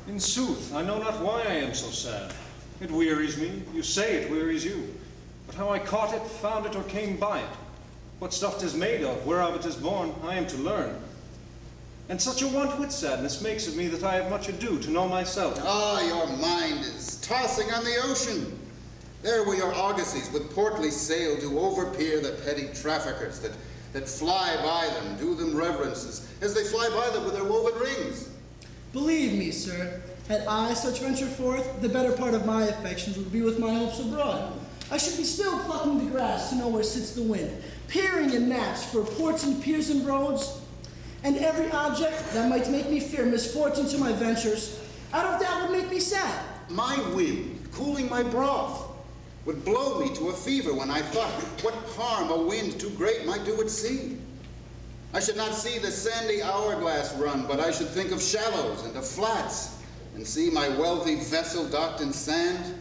In sooth, I know not why I am so sad. It wearies me, you say it wearies you. But how I caught it, found it, or came by it, what stuff 'tis made of, whereof it is born, I am to learn. And such a want with sadness makes of me that I have much ado to know myself. Ah, your mind is tossing on the ocean. There where your argosies with portly sail do overpeer the petty traffickers that fly by them, do them reverences, as they fly by them with their woven rings. Believe me, sir, had I such venture forth, the better part of my affections would be with my hopes abroad. I should be still plucking the grass to know where sits the wind, peering in maps for ports and piers and roads, and every object that might make me fear misfortune to my ventures, out of that would make me sad. My wind, cooling my broth, would blow me to a fever when I thought what harm a wind too great might do at sea. I should not see the sandy hourglass run, but I should think of shallows and of flats, and see my wealthy vessel docked in sand.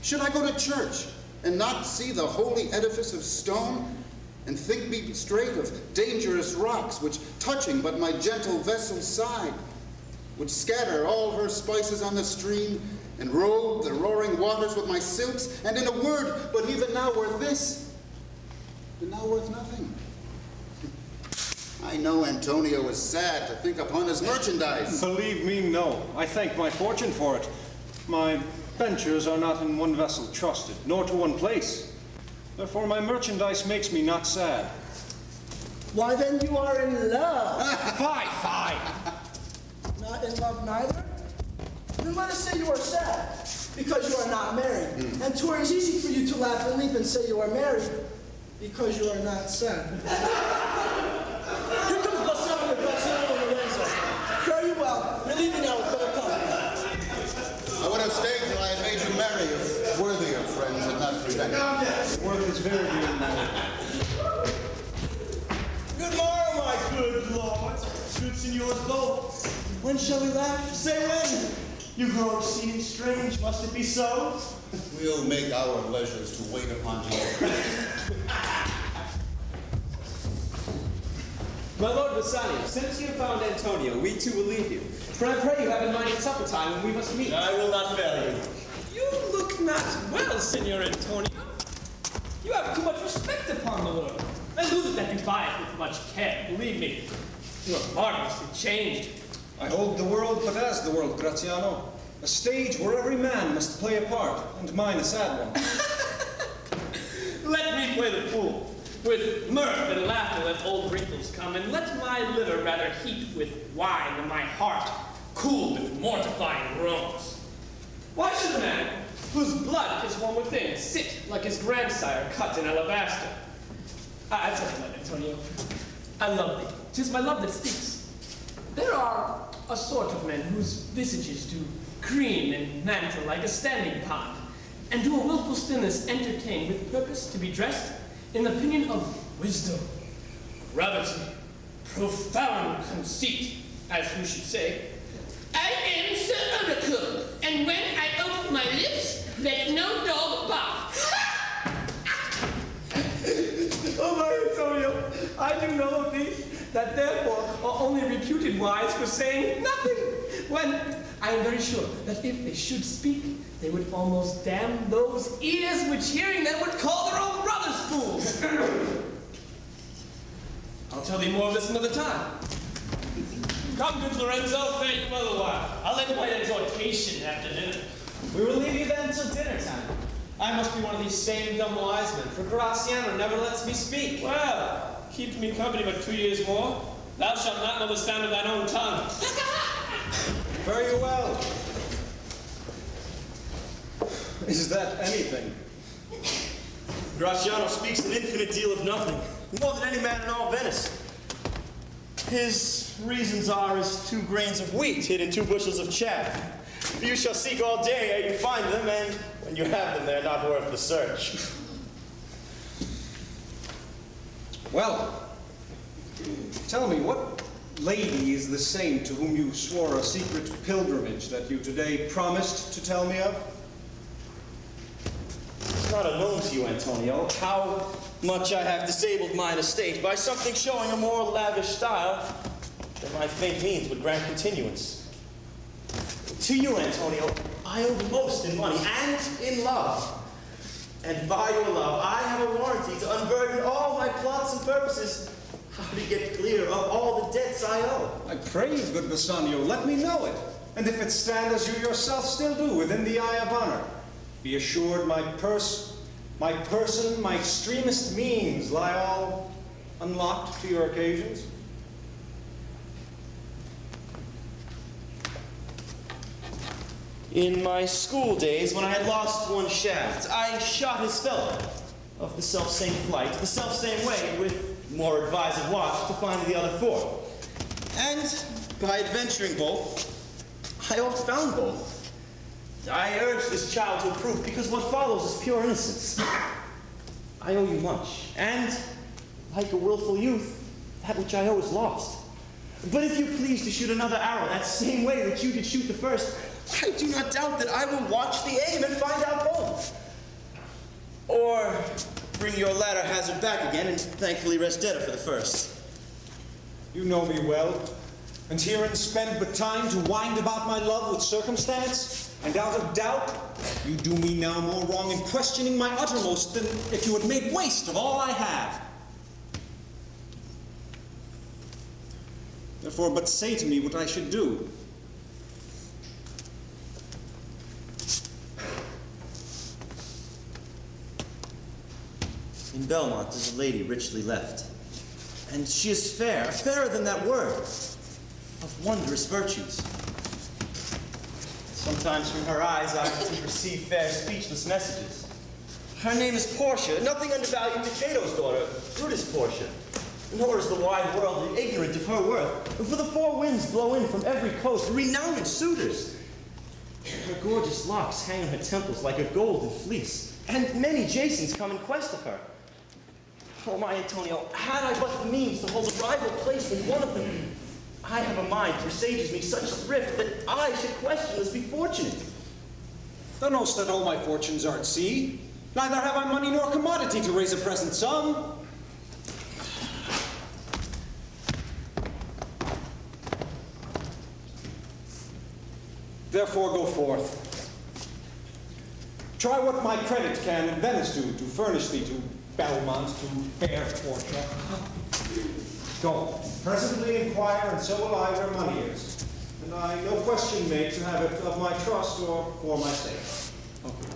Should I go to church and not see the holy edifice of stone, and think me straight of dangerous rocks, which, touching but my gentle vessel's side, would scatter all her spices on the stream, and robe the roaring waters with my silks, and in a word, but even now worth this, and now worth nothing. I know Antonio is sad to think upon his merchandise. Believe me, no. I thank my fortune for it. My ventures are not in one vessel trusted, nor to one place. Therefore my merchandise makes me not sad. Why then you are in love. Fie! Not in love neither? Then let us say you are sad, because you are not married. And 'twere as easy for you to laugh and leap and say you are married, because you are not sad. Here comes Bassano and Lorenzo. Fare you well. We're leaving now with better company. I would have stayed till I had made you merry if worthier friends had not prevented. Work is very dear now. Good morrow, my good lords, good senors both. When shall we laugh? Say when. You grow exceeding strange, must it be so? We'll make our leisures to wait upon you. My lord Bassanio, since you have found Antonio, we too will leave you. For I pray you have in mind at supper time when we must meet. I will not fail you. You look not well, Senor Antonio. You have too much respect upon the world. And lose it that you buy it with much care. Believe me, you are marvelously changed. I hold the world but as the world, Graziano. A stage where every man must play a part, and mine a sad one. Let me play the fool. With mirth and laughter let old wrinkles come, and let my liver rather heat with wine than my heart cool with mortifying groans. Why should a man, whose blood is warm within, sit like his grandsire cut in alabaster? I tell you what, Antonio, I love thee. 'Tis my love that speaks. There are a sort of men whose visages do cream and mantle like a standing pond, and do a wilful stillness entertain with purpose to be dressed in the opinion of wisdom, gravity, profound conceit, as who should say, I am Sir Oracle, and when I open my lips, let no dog bark. Oh, my Antonio, I do know of these that therefore are only reputed wise for saying nothing, when I am very sure that if they should speak, they would almost damn those ears which hearing them would call their own brothers fools. I'll tell thee more of this another time. Come, good Lorenzo, thank you otherwise. I'll end my exhortation after dinner. We will leave you then till dinner time. I must be one of these same dumb wise men, for Graziano never lets me speak. Well, keep me company but 2 years more. Thou shalt not know the sound of thine own tongue. Very well. Is that anything? Graziano speaks an infinite deal of nothing, more than any man in all Venice. His reasons are as 2 grains of wheat hid in 2 bushels of chaff. You shall seek all day ere you find them, and when you have them, they're not worth the search. Well, tell me, what lady is the saint to whom you swore a secret pilgrimage that you today promised to tell me of? It's not unknown to you, Antonio, how much I have disabled mine estate by something showing a more lavish style than my faint means would grant continuance. To you, Antonio, I owe most in money and in love. And by your love, I have a warranty to unburden all my plots and purposes, how to get clear of all the debts I owe. I pray you, good Bassanio, let me know it. And if it stand as you yourself still do within the eye of honor, be assured my person, my extremest means lie all unlocked to your occasions. In my school days, when I had lost one shaft, I shot his fellow of the self-same flight, the self-same way, with more advised watch to find the other four. And by adventuring both, I oft found both. I urge this child to approve, because what follows is pure innocence. I owe you much, and like a willful youth, that which I owe is lost. But if you please to shoot another arrow that same way that you did shoot the first, I do not doubt that I will watch the aim and find out both. Or bring your latter hazard back again and thankfully rest deader for the first. You know me well, and herein spend but time to wind about my love with circumstance, and out of doubt, you do me now more wrong in questioning my uttermost than if you had made waste of all I have. Therefore, but say to me what I should do. In Belmont is a lady richly left, and she is fair, fairer than that word, of wondrous virtues. Sometimes from her eyes I receive fair speechless messages. Her name is Portia, nothing undervalued to Cato's daughter, Brutus Portia. Nor is the wide world ignorant of her worth, for the four winds blow in from every coast, renowned suitors. Her gorgeous locks hang on her temples like a golden fleece, and many Jasons come in quest of her. Oh, my Antonio, had I but the means to hold a rival place with one of them, I have a mind presages me such thrift that I should questionless be fortunate. Thou knowst that all my fortunes are at sea. Neither have I money nor commodity to raise a present sum. Therefore go forth. Try what my credit can in Venice do to furnish thee to Belmont, to fair Portia. Go, presently inquire, and so will I where money is. And I no question make to have it of my trust or for my sake. Okay.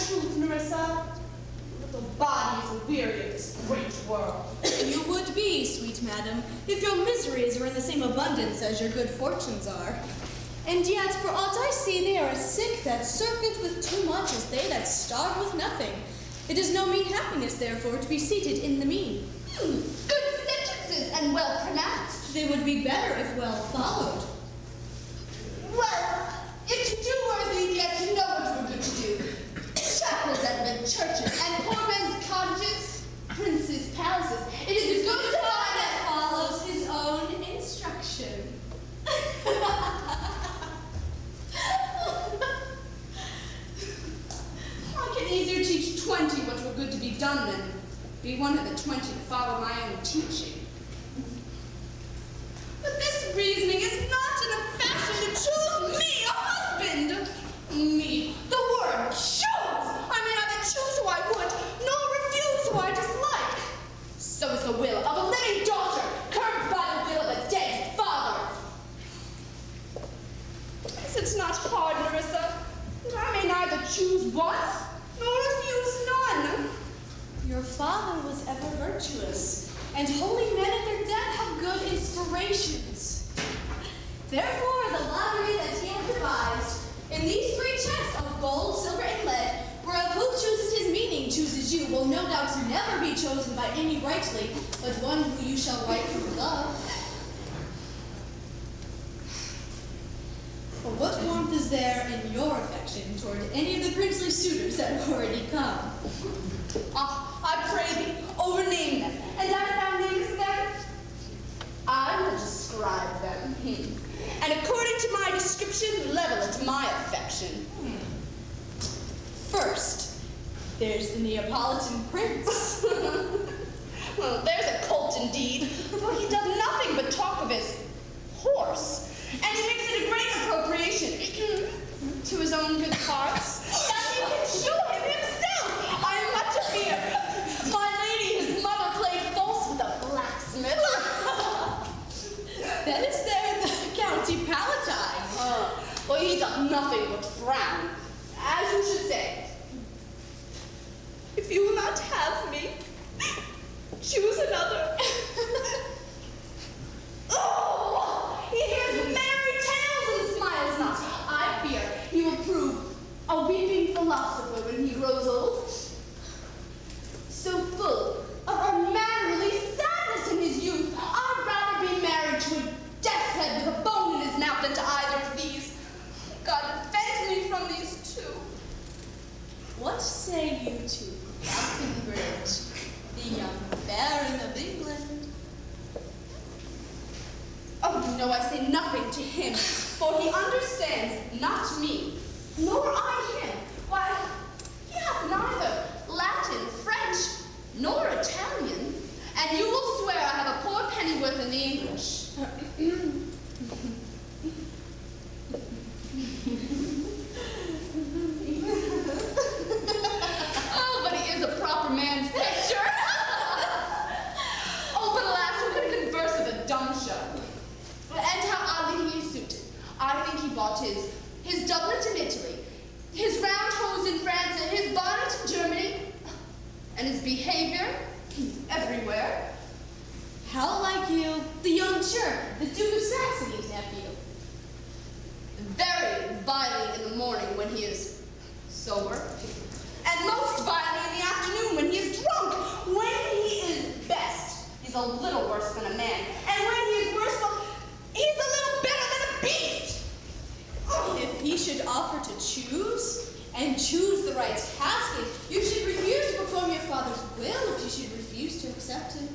Truth, Nerissa. Little body is weary of this great world. You would be, sweet madam, if your miseries were in the same abundance as your good fortunes are. And yet, for aught I see, they are as sick that serpent with too much as they that starve with nothing. It is no mean happiness, therefore, to be seated in the mean. Good sentences and well pronounced. They would be better if well followed. Well, if to do worthy, yes, you know what we're good to do. Chapels and the churches, and poor men's cottages, princes' palaces. It is as good as God that follows his own instruction. I can easier teach teach 20 what were good to be done, and be one of the 20 to follow my own teaching. But this reasoning is not in a fashion to choose me a husband. Me, the word choose. I may neither choose who I would, nor refuse who I dislike. So is the will of a living daughter, curbed by the will of a dead father. Is it not hard, Nerissa, that I may neither choose one, nor refuse none? Your father was ever virtuous, and holy men at their death have good inspirations. Therefore, the lottery that he had devised, in these 3 chests of gold, silver, and lead, whereof who chooses his meaning chooses you, will no doubt never be chosen by any rightly, but one who you shall rightfully love. But what warmth is there in your affection toward any of the princely suitors that have already come? I pray thee, overname them, and as thou namest them, I will describe them. And according to my description, level it my affection. First, there's the Neapolitan prince. Well, there's a colt indeed, for he does nothing but talk of his horse, and he makes it a great appropriation to his own good parts, that he can show him himself. I am much afeard. My lady, his mother, played false with a blacksmith. Then is there the County Palatine. Well, he does nothing but frown, as you should say. If you will not have me, choose another. Oh, he hears merry tales and smiles not. I fear he will prove a weeping philosopher when he grows old. So full of unmannerly sadness in his youth, I'd rather be married to a death's head with a bone in his mouth than to either of these. God defend me from these two. What say you to Falconbridge, the young Baron of England? Oh, no, I say nothing to him, for he understands not me, nor I him. Why, he hath neither Latin, French, nor Italian, and you will swear I have a poor pennyworth in the English. Oh, but he is a proper man's picture. Oh, but alas, who can converse with a dumb show? And how oddly he is suited. I think he bought his doublet in Italy, his round hose in France, and his bonnet in Germany, and his behavior everywhere. How like you, the young German, the Duke of Saxony's nephew? Very vilely in the morning when he is sober, and most vilely in the afternoon when he is drunk. When he is best, he's a little worse than a man, and when he is worse, well, he's a little better than a beast. If he should offer to choose, and choose the right casket, you should refuse to perform your father's will if you should refuse to accept it.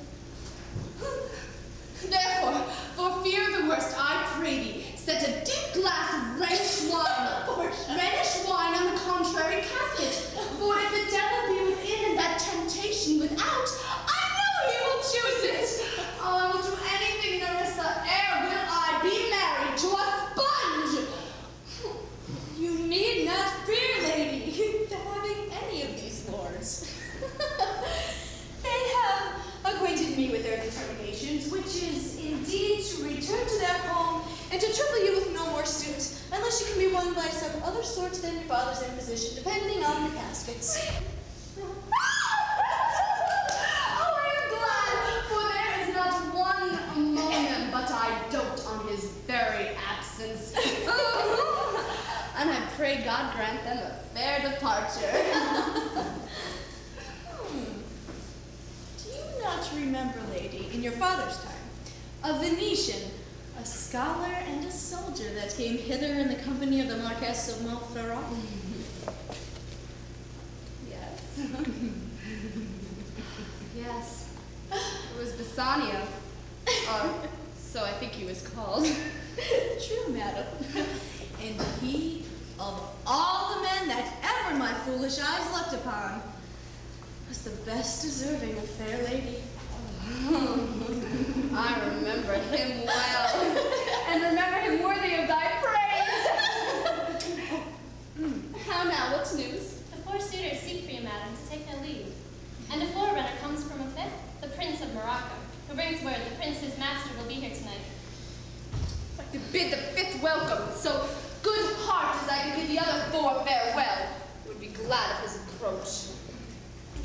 Therefore, for fear of the worst, I pray thee, set a deep glass of Rhenish wine on the contrary casket. For if the devil be within and that temptation without, I know he will choose it. Oh, I will do anything, Nerissa, ere will I be married to a sponge. You need not fear, lady, having any of these lords. They have acquainted me with their determinations, which is indeed to return to their home and to trouble you with no more suit, unless you can be won by some other sort than your father's imposition, depending on the caskets. Oh, I am glad, for there is not one among them but I dote on his very absence. And I pray God grant them a fair departure. Do you not remember, lady, in your father's time, a Venetian, a scholar and a soldier that came hither in the company of the Marquess of Montferrat? Yes. Yes. It was Bassanio. So I think he was called. True, madam. And he, of all the men that ever my foolish eyes looked upon, was the best deserving of fair lady. I remember him well, and remember him worthy of thy praise. How now, what's news? The four suitors seek for you, madam, to take their leave. And a forerunner comes from a fifth, the Prince of Morocco, who brings word the prince, his master, will be here tonight. To bid the fifth welcome, so good heart as I can bid the other four farewell, would be glad of his approach.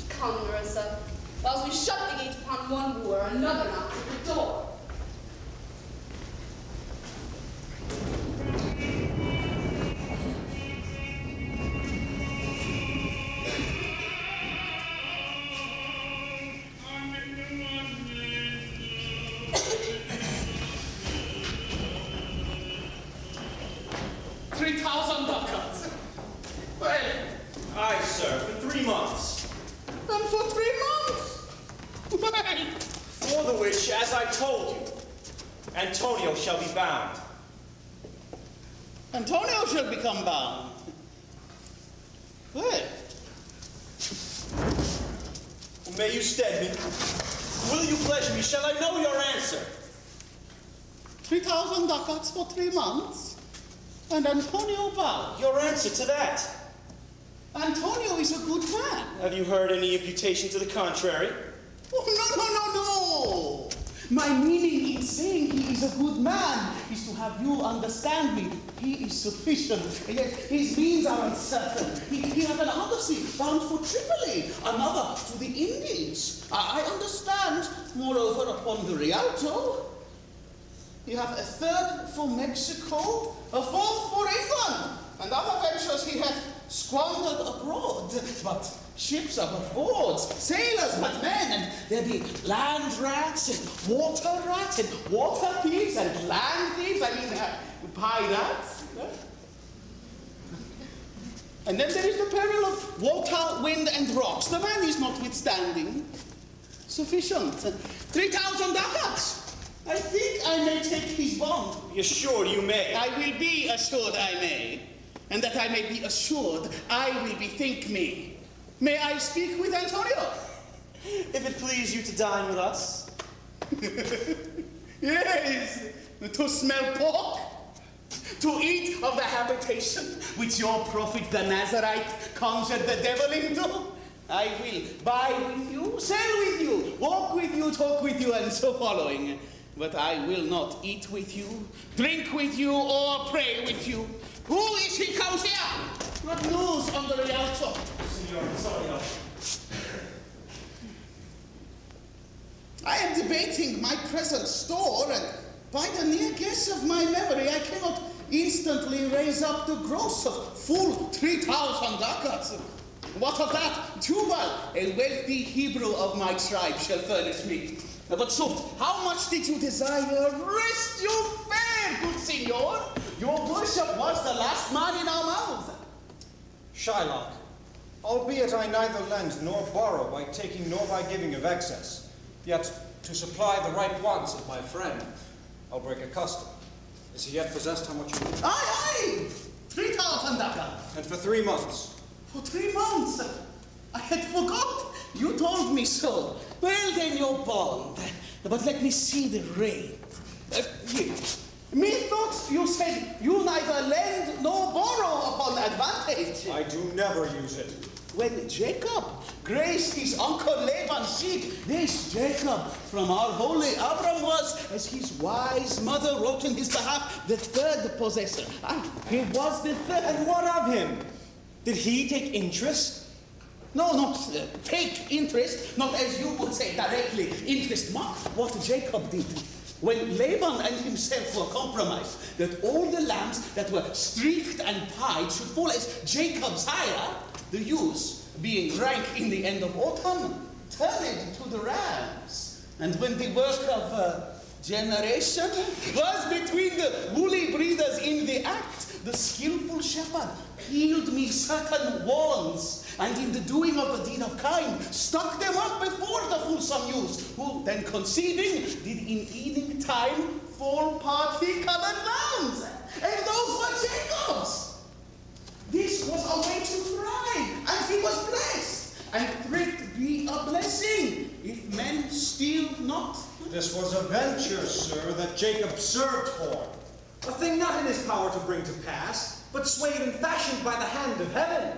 Come, Nerissa, whilst we shut the gate upon one wooer, another knocks at the door. Aye, sir, for 3 months. And for 3 months? Well, For the which, as I told you, Antonio shall be bound. Antonio shall become bound. Well, May you stead me? Will you pleasure me? Shall I know your answer? 3,000 ducats for 3 months, and Antonio bound. Your answer to that? Antonio is a good man. Have you heard any imputation to the contrary? Oh, no. My meaning in saying he is a good man is to have you understand me. He is sufficient, yet his means are uncertain. He has another sea bound for Tripoli, another to the Indies. I understand, moreover, upon the Rialto. You have a third for Mexico, a fourth for England, and other ventures he hath squandered abroad. But ships are but boards, sailors but men, and there be land rats and water thieves and land thieves, pirates. And then there is the peril of water, wind, and rocks. The man is notwithstanding sufficient. 3,000 ducats. I think I may take his bond. Be assured you may. I will be assured I may. And that I may be assured, I will bethink me. May I speak with Antonio? If it please you to dine with us. Yes, to smell pork, to eat of the habitation which your prophet the Nazarite conjured the devil into. I will buy with you, sell with you, walk with you, talk with you, and so following. But I will not eat with you, drink with you, or pray with you. Who is he comes here? What news on the Rialto? Signor Antonio. I am debating my present store, and by the near guess of my memory, I cannot instantly raise up the gross of full 3,000 ducats. What of that? Tubal, a wealthy Hebrew of my tribe, shall furnish me. But sooth, how much did you desire? Rest you fair, good signor. Your worship was the last man in our mouths. Shylock, albeit I neither lend nor borrow by taking nor by giving of excess, yet to supply the right wants of my friend, I'll break a custom. Is he yet possessed how much you need? Aye, 3,000 ducats. And for 3 months. For 3 months? I had forgot. You told me so. Well, then your bond. But let me see the rate. Here. Methought you said you neither lend nor borrow upon advantage. I do never use it. When Jacob graced his uncle Laban's sheep, this Jacob from our holy Abram was, as his wise mother wrote in his behalf, the third possessor. He was the third. And what of him? Did he take interest? No, not take interest, not as you would say directly, interest. Mark what Jacob did. When Laban and himself were compromised, that all the lambs that were streaked and pied should fall as Jacob's hire, the ewes, being rank in the end of autumn, turned to the rams. And when the work of generation was between the woolly breeders in the act, the skillful shepherd peeled me certain wands, and in the doing of the deed of kind, stuck them up before the fulsome ewes, who then conceiving, did in eating time fall party-colored lambs, and those were Jacob's. This was a way to thrive, and he was blessed, and thrift be a blessing, if men steal not. This was a venture, sir, that Jacob served for. A thing not in his power to bring to pass, but swayed and fashioned by the hand of heaven.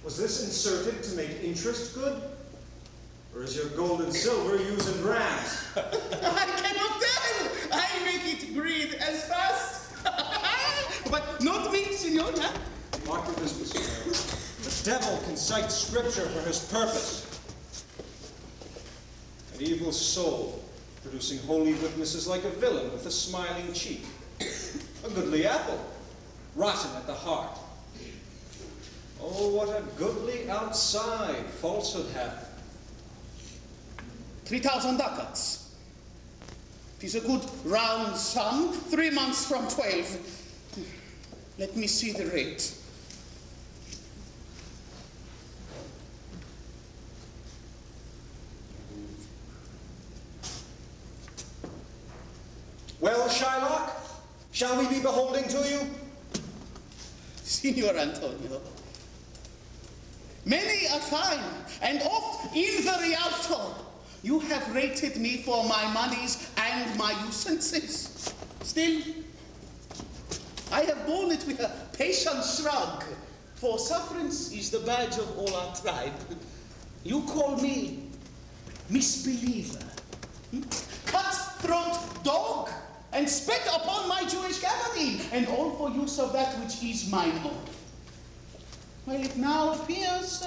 Was this inserted to make interest good? Or is your gold and silver used in rams? I cannot tell. I make it breathe as fast. But not me, senor. Mark your business, sir. The devil can cite scripture for his purpose. An evil soul, producing holy witnesses like a villain with a smiling cheek. A goodly apple, rotten at the heart. Oh, what a goodly outside falsehood hath. 3,000 ducats. 'Tis a good round sum, 3 months from 12. Let me see the rate. Well, Shylock, shall we be beholding to you? Signor Antonio, many a time, and oft in the Rialto, you have rated me for my monies and my usances. Still, I have borne it with a patient shrug, for sufferance is the badge of all our tribe. You call me misbeliever, cutthroat dog, and spit upon my Jewish gabardine, and all for use of that which is mine own. Well, it now appears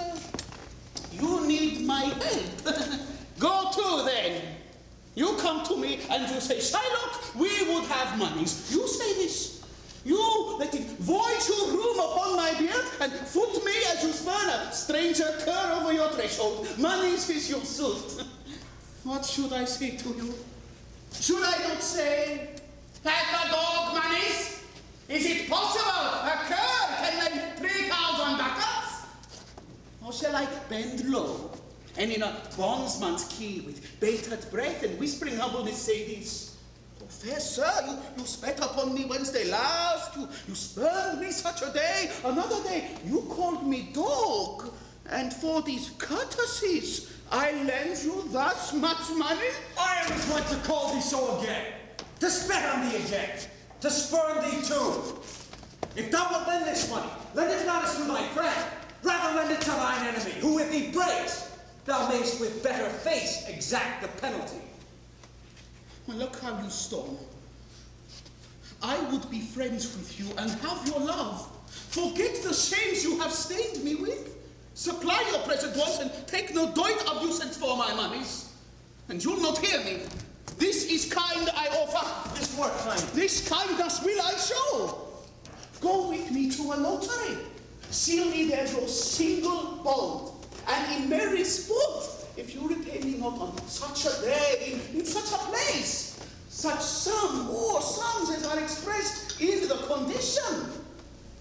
you need my help. Go to, then. You come to me and you say, Shylock, we would have monies. You say this. You let it void your room upon my beard and foot me as you spurn a stranger cur over your threshold. Monies is your suit. What should I say to you? Should I not say, have the dog monies? Is it possible a cur can lend 3,000 ducats? Or shall I bend low and in a bondsman's key with bated breath and whispering humbleness say this? Oh, fair sir, you spat upon me Wednesday last, you spurned me such a day, another day you called me dog, and for these courtesies I lend you thus much money? I am going to call thee so again, to spit on thee again, to spurn thee too. If thou wilt lend this money, lend it not as to thy friend, rather lend it to thine enemy, who with thee breaks, thou mayst with better face exact the penalty. Well, look how you storm. I would be friends with you and have your love. Forget the shames you have stained me with. Supply your present wants and take no doit of usance for my monies. And you'll not hear me. This is kind I offer. This what kind? This kindness will I show. Go with me to a notary. Seal me there your single bond. And in merry sport, if you repay me not on such a day, in such a place, such sum or sums as are expressed in the condition,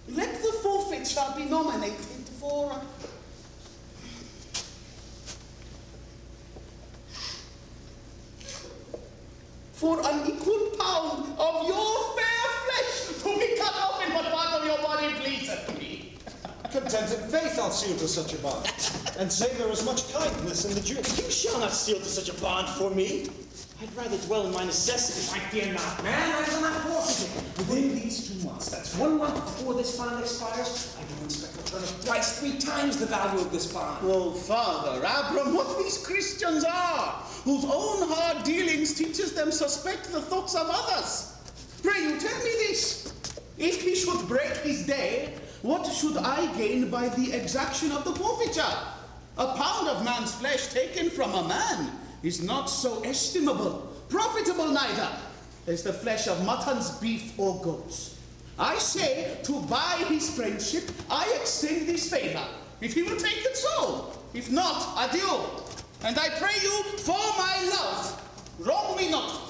let the forfeiture be nominated for an equal pound of your fair flesh to be cut off in what part of your body pleaseth me. Contented faith I'll seal to such a bond, and say there is much kindness in the Jew. You shall not seal to such a bond for me. I'd rather dwell in my necessity. I fear not, man, I shall not forfeit it. Within these 2 months, that's 1 month before this bond expires, I do expect a return of thrice 3 times the value of this bond. Oh, Father Abram, what these Christians are, whose own hard dealings teaches them suspect the thoughts of others. Pray you, tell me this. If he should break his day, what should I gain by the exaction of the forfeiture? A pound of man's flesh taken from a man is not so estimable, profitable neither, as the flesh of muttons, beef, or goats. I say, to buy his friendship, I extend this favor. If he will take it, so. If not, adieu. And I pray you, for my love, wrong me not.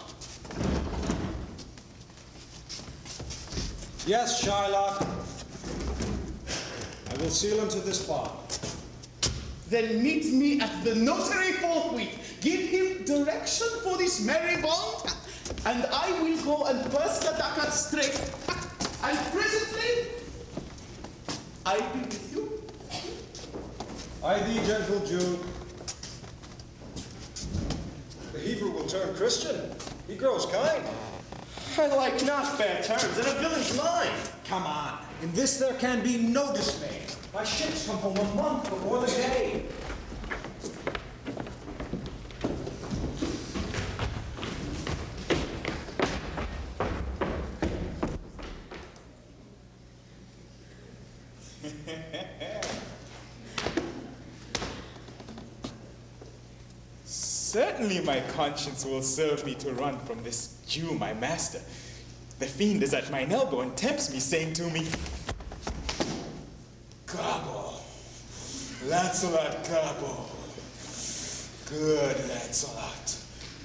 Yes, Shylock. I will seal him to this bond. Then meet me at the notary forthwith. Give him direction for this merry bond, and I will go and burst the ducat straight. And presently, I'll be with you. By thee, gentle Jew. The Hebrew will turn Christian. He grows kind. I like not fair terms in a villain's mind. Come on. In this there can be no dismay. My ships come home a month before the day. Certainly my conscience will serve me to run from this Jew, my master. The fiend is at mine elbow and tempts me, saying to me, Gobble, Lancelot, gobble. Good Lancelot,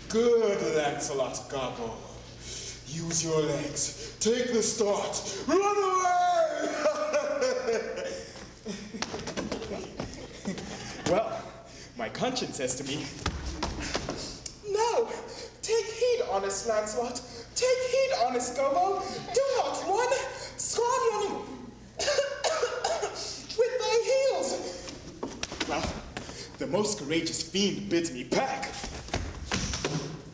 good Lancelot, gobble. Use your legs, take the start, run away! Well, my conscience says to me, No, take heed, honest Lancelot. Take heed, honest Gobbo. Do not run. Squadron with thy heels. Well, the most courageous fiend bids me back.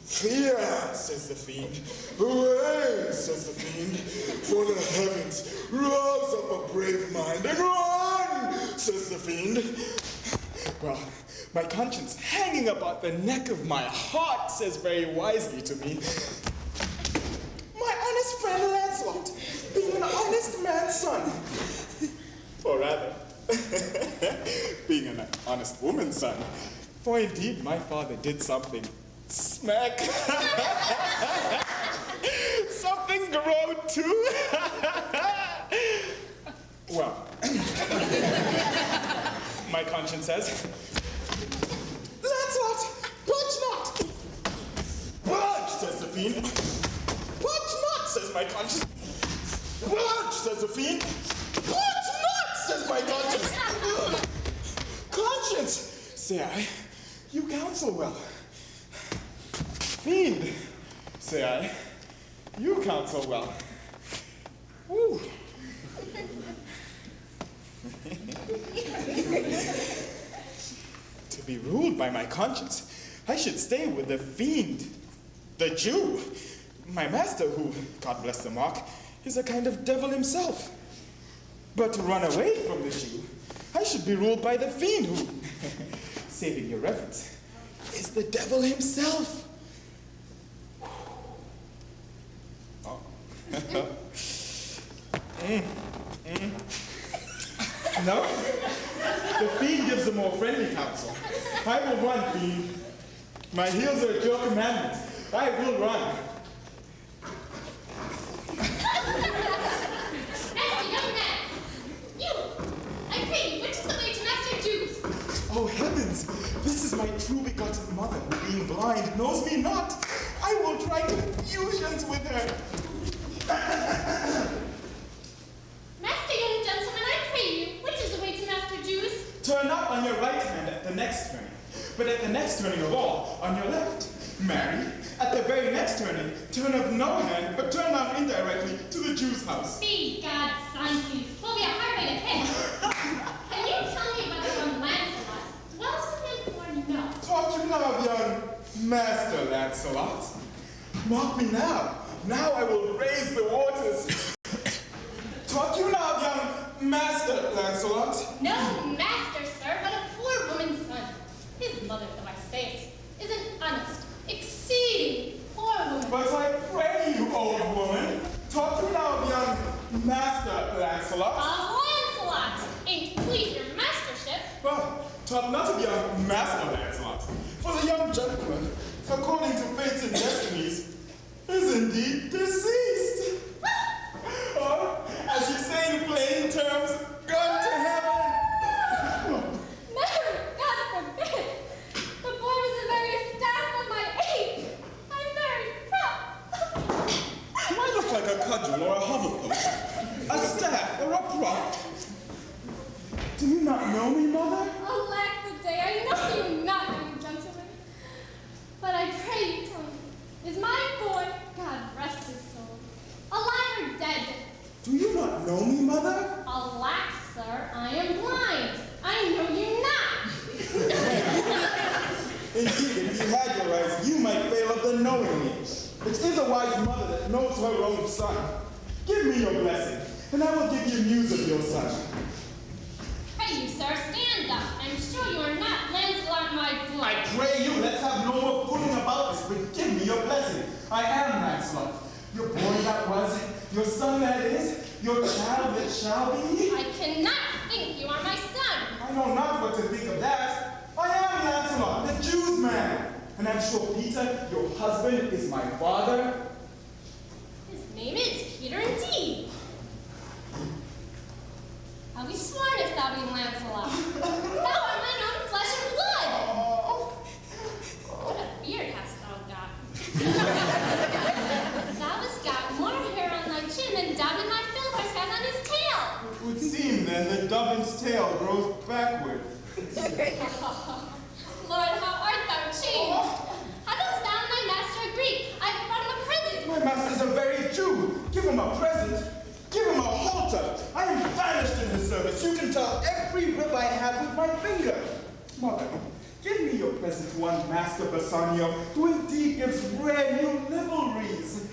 Fear, says the fiend. Away, says the fiend. For the heavens, rouse up a brave mind and run, says the fiend. Well, my conscience hanging about the neck of my heart says very wisely to me, my honest friend Lancelot, being an honest man's son, or rather, being an honest woman's son, for indeed my father did something smack. Something grow too. Well, my conscience says, Lancelot, budge not! Budge, says the fiend. Budge not, says my conscience. Budge, says the fiend. Budge not, says my conscience. Conscience, say I, you counsel well. Fiend, say I, you counsel well. Woo. To be ruled by my conscience, I should stay with the fiend, the Jew, my master who, God bless the mark, is a kind of devil himself. But to run away from the Jew, I should be ruled by the fiend who, saving your reverence, is the devil himself. Oh. No? The fiend gives a more friendly counsel. I will run, fiend. My heels are at your commandment. I will run. Nasty young man! You! I pray you, which is the way to Master Jews? Oh heavens! This is my true begotten mother who, being blind, knows me not. I will try confusions with her. Master young gentleman, I pray you, which is the way to Master Jews? Turn up on your right hand at the next turning, but at the next turning of all, on your left. Marry, at the very next turning, turn of no hand, but turn down indirectly to the Jew's house. Be God's son, please. 'Twill be a hard way to hit. Can you tell me about the young Lancelot? Dwells with him or no? Talk you now of young Master Lancelot. Mark me now. Now I will raise the waters. Talk you now of young Master Lancelot. No master, sir, but a poor woman's son. His mother, though I say it, is an honest, exceeding poor woman. But I pray you, old woman, talk you now of young Master Lancelot. Lancelot! Ain't pleased your mastership. Well, talk not of young Master Lancelot, for the young gentleman, according to fates and destinies, is indeed deceased. Or, as you say in plain terms, gone to heaven. Never, God forbid. The boy was the very staff of my age. I'm very proud. Do I look like a cudgel or a hoverpost? A staff or a prop? Do you not know me, mother? Alack the day, I know you not, young gentleman. But I pray you tell me, is my boy, God rest his soul, a wise mother that knows her own son. Give me your blessing, and I will give you news of your son. Pray you, sir, stand up. I'm sure you are not Lancelot my blood. I pray you, let's have no more fooling about this, but give me your blessing. I am Lancelot, your boy that was, your son that is, your child that shall be. I cannot think you are my son. I know not what to think of that. I am Lancelot, the Jew's man. And I'm sure Peter, your husband, is my father. His name is Peter indeed. I'll be sworn if thou be Lancelot. Thou art mine own flesh and blood. What a beard hast thou got? Thou hast got more hair on thy chin than Dobbin my Philhorse has on his tail. It would seem then that Dobbin's tail grows backward. Lord, how art thou changed? How dost thou and thy master agree? I've brought him a present. My master's a very Jew. Give him a present. Give him a halter. I am vanished in his service. You can tell every rib I have with my finger. Mother, give me your present to one Master Bassanio, who indeed gives rare new liveries.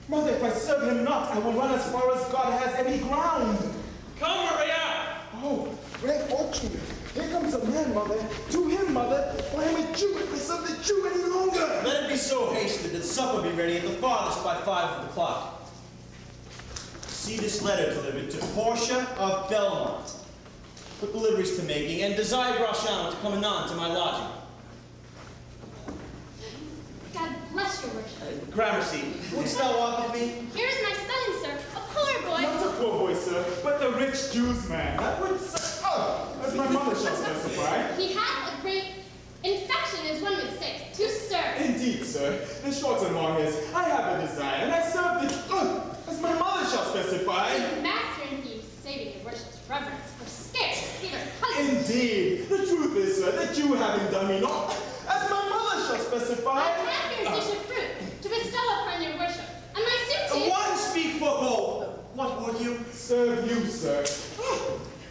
Mother, if I serve him not, I will run as far as God has any ground. Come, Maria! Oh, rare fortune. Here comes a man, Mother. To him, Mother. I am a Jew. If I serve the Jew any longer. Let it be so hasted that supper be ready at the farthest by 5 o'clock. See this letter delivered to Portia of Belmont. Put the liveries to making, and desire Gratiano to come anon to my lodging. God bless your worship. Gramercy, wouldst thou walk with me? Here is my son, sir, a poor boy. Not a poor boy, sir, but the rich Jew's man. That would as my mother shall specify. He hath a great infection, as one would say, to serve. Indeed, sir. The short and long is, I have a desire, and I serve the as my mother shall specify. His master and he, saving your worship's reverence, were scarce Peter's husband. Indeed. The truth is, sir, that you having done me naught, as my mother shall specify. I have here a dish of fruit to bestow upon your worship, and my suit to you. One speak for both. What would you? Serve you, sir.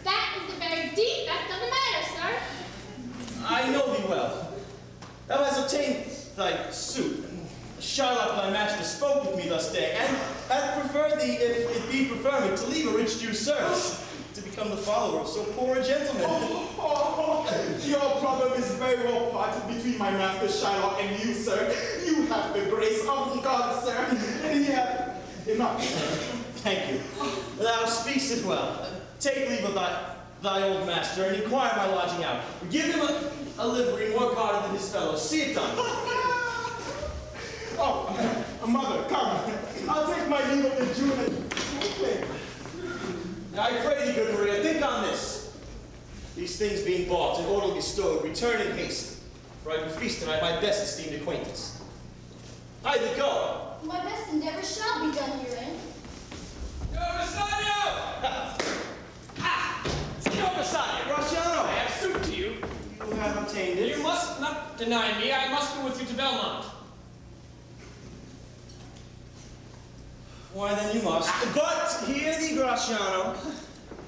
That is the very defect of the matter, sir. I know thee well. Thou hast obtained thy suit. Charlotte, thy master, spoke with me thus day, and hath preferred thee, if it be preferment, to leave a rich Jew's service, to become the follower of so poor a gentleman. Your problem is very well parted between my master Shylock and you, sir. You have the grace of God, sir, and he hath enough, sir. Thank you. Thou speakst it well. Take leave of thy old master, and inquire my lodging out. Give him a livery more guarded than his fellows. See it done. Oh, mother, come. I'll take my leave of the Jew and I pray thee, good Maria, think on this. These things being bought and orderly bestowed, return in haste, for I do feast tonight my best esteemed acquaintance. I thee go. My best endeavors shall be done herein. Go, Bassanio! Signor Bassanio! Gratiano! I have suit to you. You have obtained it. You must not deny me. I must go with you to Belmont. Why then you must. But hear thee, Gratiano.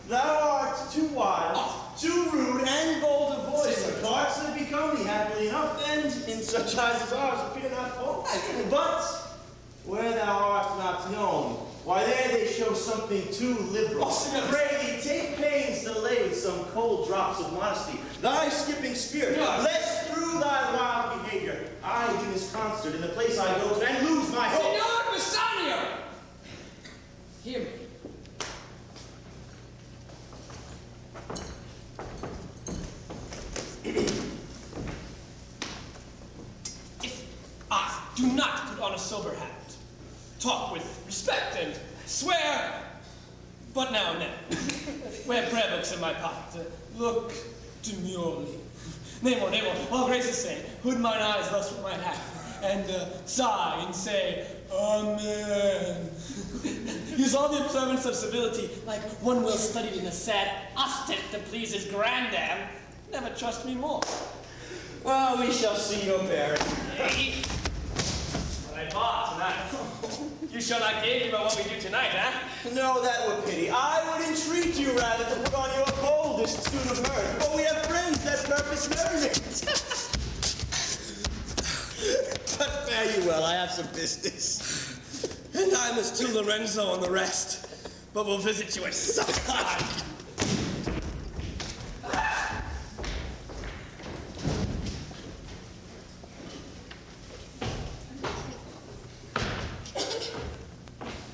Thou art too wild, too rude, and bold of voice. The parts that become thee happily enough, and in such eyes as ours appear not false. But where thou art not known, why there they show something too liberal. Pray thee, take pains to lay with some cold drops of modesty thy skipping spirit, lest through thy wild behavior I be misconstrued in the place I go to and lose my hope. Signor Bassanio! Hear me. If I do not put on a sober hat, talk with respect, and swear, but now and then, wear prayer books in my pocket, look demurely, nemo, all grace the same, hood mine eyes thus with my hat, and sigh and say, Amen. Use all the observance of civility, like one well studied in a sad ostent to please his grandam. Never trust me more. Well, we shall see your bearing. Hey, what I bought tonight. You shall not gauge about what we do tonight, huh? No, that were pity. I would entreat you rather to put on your boldest suit of mirth, for we have friends that purpose merriment. But fare you well, I have some business. And I must to Lorenzo and the rest, but we'll visit you at supper time.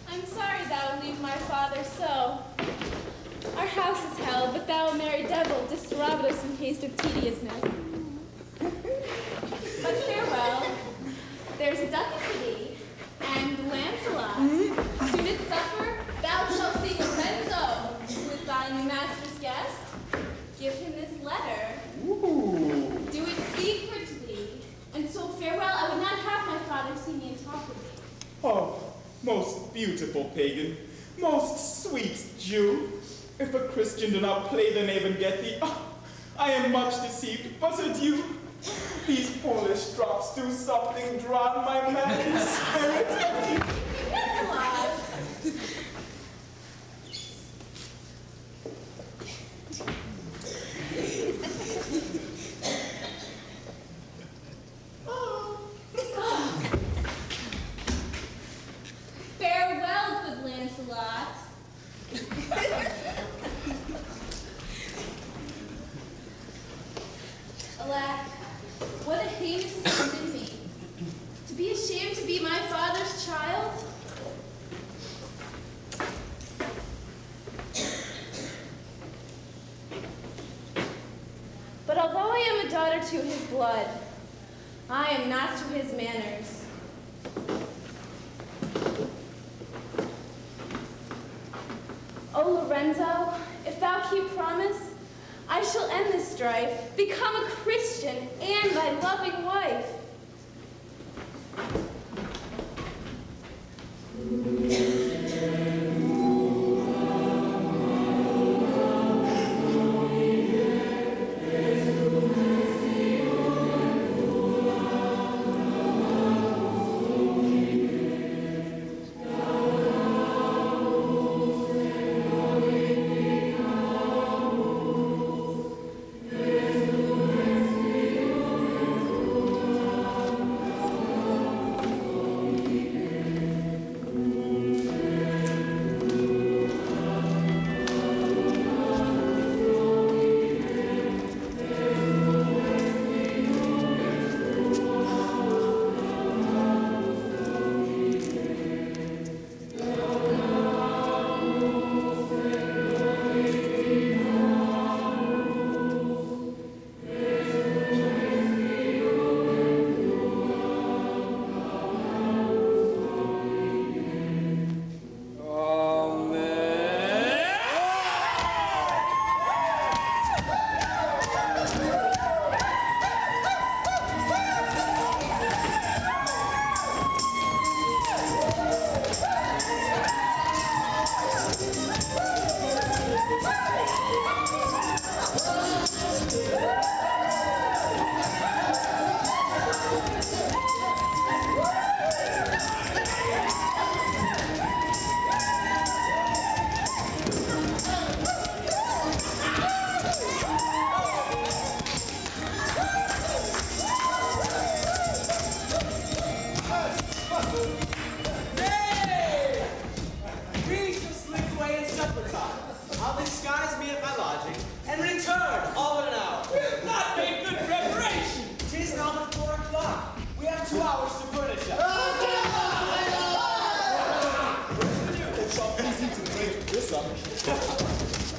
I'm sorry thou leave my father so. Our house is held, but thou, merry devil, didst rob us in haste of tediousness. But farewell, there's a ducat for thee, and Lancelot. Soon at supper, thou shalt see Lorenzo, who is thy new master's guest. Give him this letter. Ooh. Do it secretly, and so farewell. I would not have my father see me and talk with thee. Oh, most beautiful pagan, most sweet Jew. If a Christian do not play the knave and get thee, I am much deceived, but adieu. These Polish drops do something drown my mad spirit. Lancelot! Farewell, good Lancelot. Alack, what a heinous sin in me. To be ashamed to be my father's child? But although I am a daughter to his blood, I am not to his manners. Oh, Lorenzo, if thou keep promise, I shall end this strife, become a Christian and thy loving wife.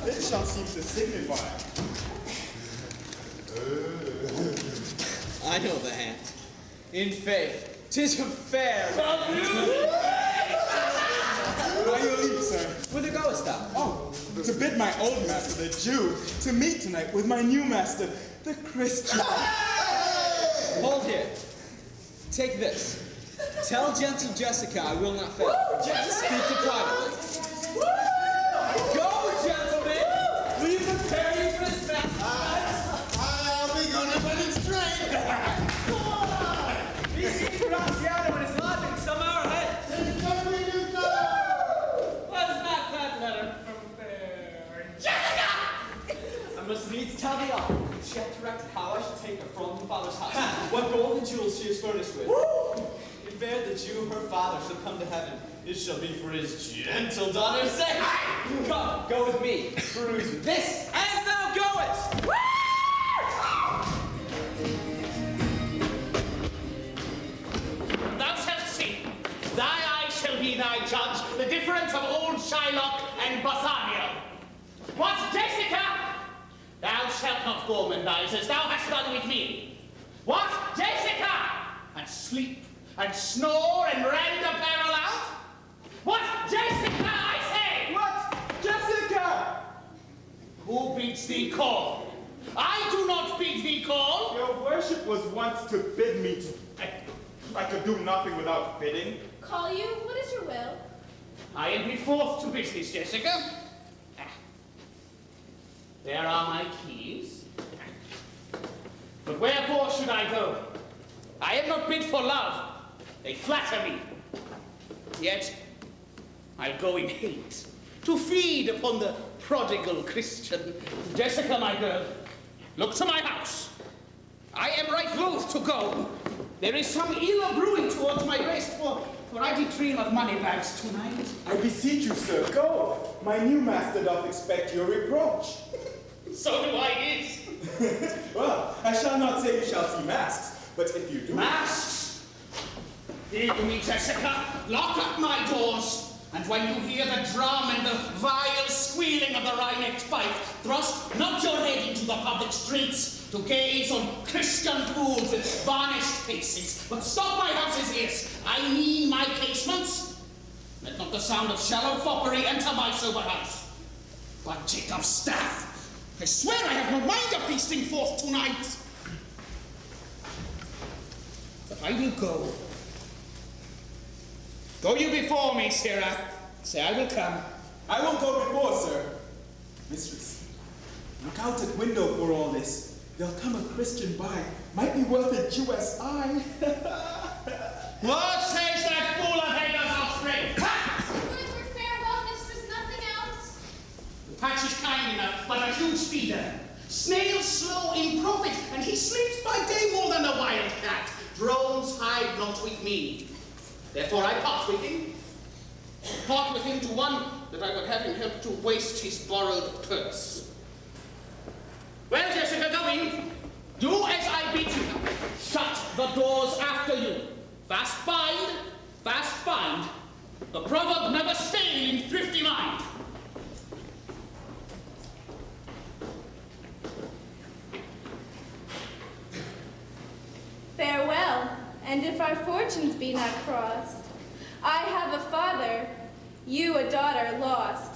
It shall seem to signify. I know the hand. In faith, 'tis a fair. By your leave, sir. Whither goest thou? Oh, to bid my old master, the Jew, to meet tonight with my new master, the Christian. Hold here. Take this. Tell gentle Jessica I will not fail. Speak to privately. Go, gentlemen! Will you prepare you for this battle? I'll be gonna put it straight. Be seen Graziano and his lodging some hour ahead. What is not that letter from there? Jessica! I must needs tell thee all. She hath directed how I should take her from the father's house. What gold and jewels she is furnished with. If bear the Jew her father shall come to heaven, it shall be for his gentle daughter's sake. Come, go with me. Peruse this as thou goest. Thou shalt see. Thy eye shall be thy judge, the difference of old Shylock and Bassanio. What, Jessica? Thou shalt not gormandize as thou hast done with me. What, Jessica? And sleep and snore and rend a peril out? What, Jessica, I say? What? Jessica! Who bids thee call? I do not bid thee call. Your worship was once to bid me to... I could do nothing without bidding. Call you? What is your will? I am be forth to business, Jessica. There are my keys. But wherefore should I go? I am not bid for love. They flatter me. Yet, I'll go in hate, to feed upon the prodigal Christian. Jessica, my girl, look to my house. I am right loath to go. There is some ill brewing towards my breast, for I did dream of money bags tonight. I beseech you, sir, go. My new master doth expect your reproach. So do I his. Well, I shall not say you shall see masks, but if you do... Masks? Hear me, Jessica. Lock up my doors. And when you hear the drum and the vile squealing of the Rhine-necked fife, thrust not your head into the public streets to gaze on Christian fools with varnished faces, but stop my house's ears. I mean my casements. Let not the sound of shallow foppery enter my sober house. But Jacob's staff, I swear I have no mind of feasting forth tonight. But I will go. Go you before me, Sarah. Say I will come. I won't go before, sir. Mistress, look out at window for all this. There'll come a Christian by. Might be worth a Jewess eye. What says that fool of Hagar's offspring? Good for farewell, mistress, nothing else. The patch is kind enough, but a huge feeder. Snail slow in profit, and he sleeps by day more than the wild cat. Drones hide not with me. Therefore I part with him. Part with him to one that I would have him help to waste his borrowed purse. Well, Jessica, go in. Do as I bid you. Shut the doors after you. Fast bind, fast find. The proverb never stayed in thrifty mind. Farewell, and if our fortunes be not crossed, I have a father, you a daughter lost.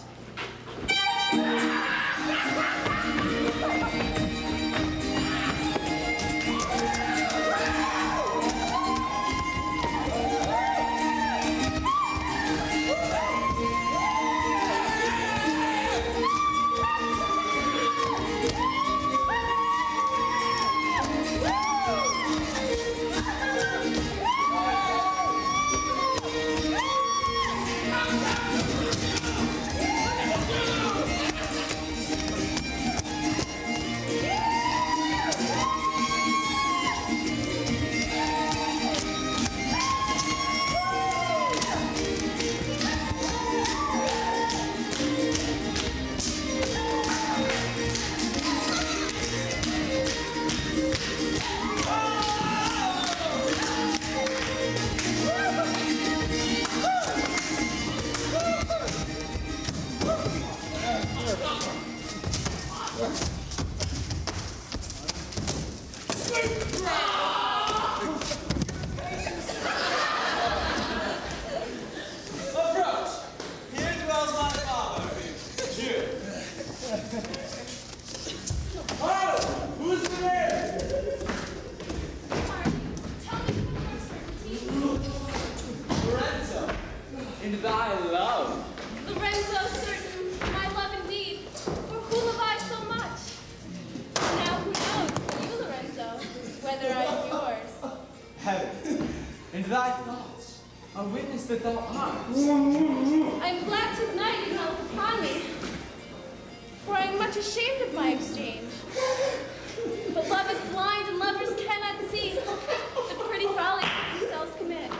That thou art. I'm glad 'tis night and hell upon me, for I am much ashamed of my exchange. But love is blind and lovers cannot see the pretty folly themselves commit.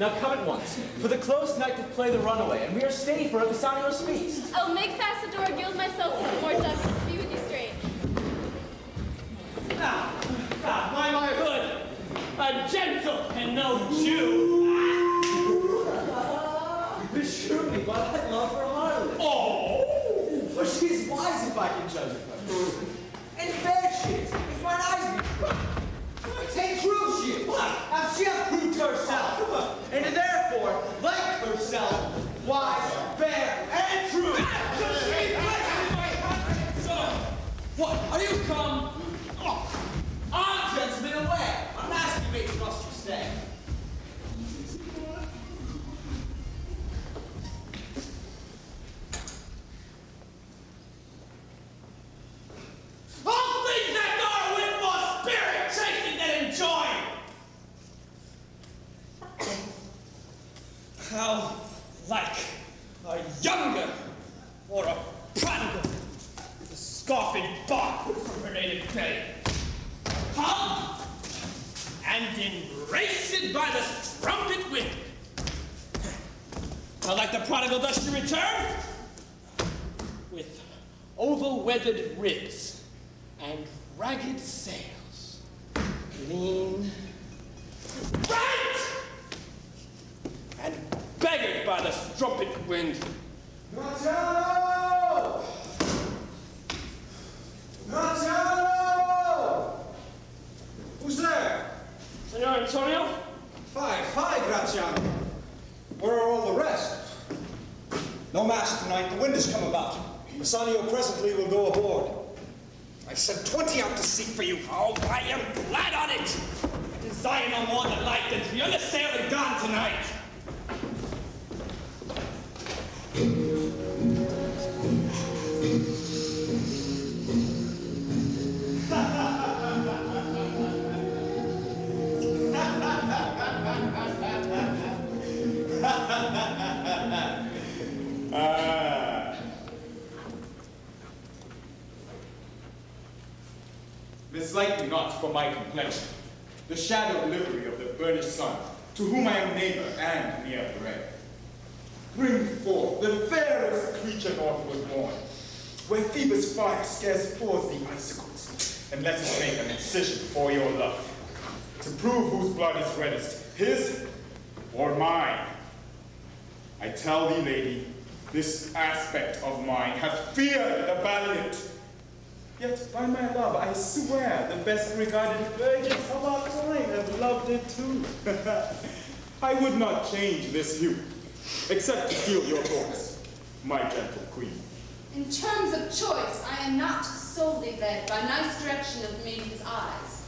Now come at once, for the closed night doth play the runaway, and we are stayed for Bassanio's feast. I'll make fast the door, gild myself with some more justice to be with you straight. My hood, a gentle and no Jew. Beshrew me, but I love her heartily. Oh! For she is wise if I can judge of her. And fair she is, if mine eyes be take true she is. Hath she proved herself, and therefore, like herself, wise, fair, and true. What, are you come? On, gentlemen, away! Our master makes must you stay. I'll think that door with more spirit, chastened and enjoyed. How like a younger or a prodigal with a scoffing bark from her native clay. Come and embraced by the trumpet wind. How like the prodigal does she return? With oval-weathered ribs and ragged sails, lean, right, and beggared by the strumpet wind. Graziano! Graziano! Who's there? Senor Antonio? Fie, Graziano. Where are all the rest? No mass tonight. The wind has come about. Bassanio presently will go aboard. I've sent 20 out to seek for you. Oh, I am glad on it. I desire no more delight than to be on the sail and gone tonight. Mislike me not for my complexion, the shadowed livery of the burnished sun, to whom I am neighbor and near bred. Bring forth the fairest creature north was born, where Phoebus' fire scarce pours the icicles, and let us make an incision for your love, to prove whose blood is reddest, his or mine. I tell thee, lady, this aspect of mine hath feared the valiant. Yet by my love, I swear, the best regarded virgins of our time have loved it too. I would not change this hue, except to steal your thoughts, my gentle queen. In terms of choice, I am not solely led by nice direction of maiden's eyes.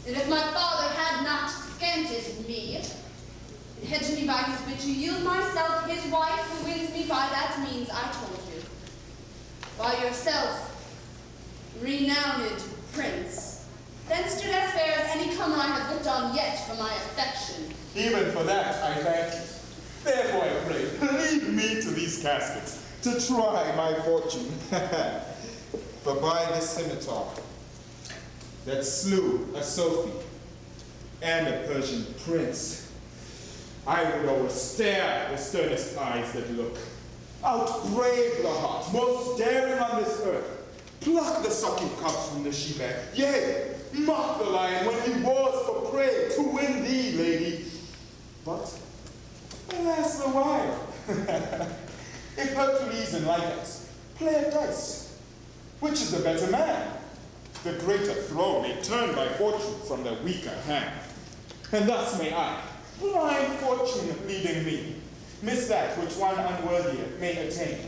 And if my father had not scanted me, and hedged me by his wit to yield myself his wife, who wins me by that means I told you, while yourself, renowned prince, then stood as fair as any comer I have looked on yet for my affection. Even for that, I thank you. Therefore, I pray, lead me to these caskets, to try my fortune. For by this scimitar that slew a Sophie and a Persian prince, I would overstare the sternest eyes that look, outbrave the heart, most daring on this earth, pluck the sucking cubs from the she-bear, yea, mock the lion when he wars for prey to win thee, lady. But, alas, the while, if Hercules and Lycus play at dice, which is the better man? The greater throne may turn by fortune from the weaker hand. And thus may I, blind fortune leading me, miss that which one unworthier may attain,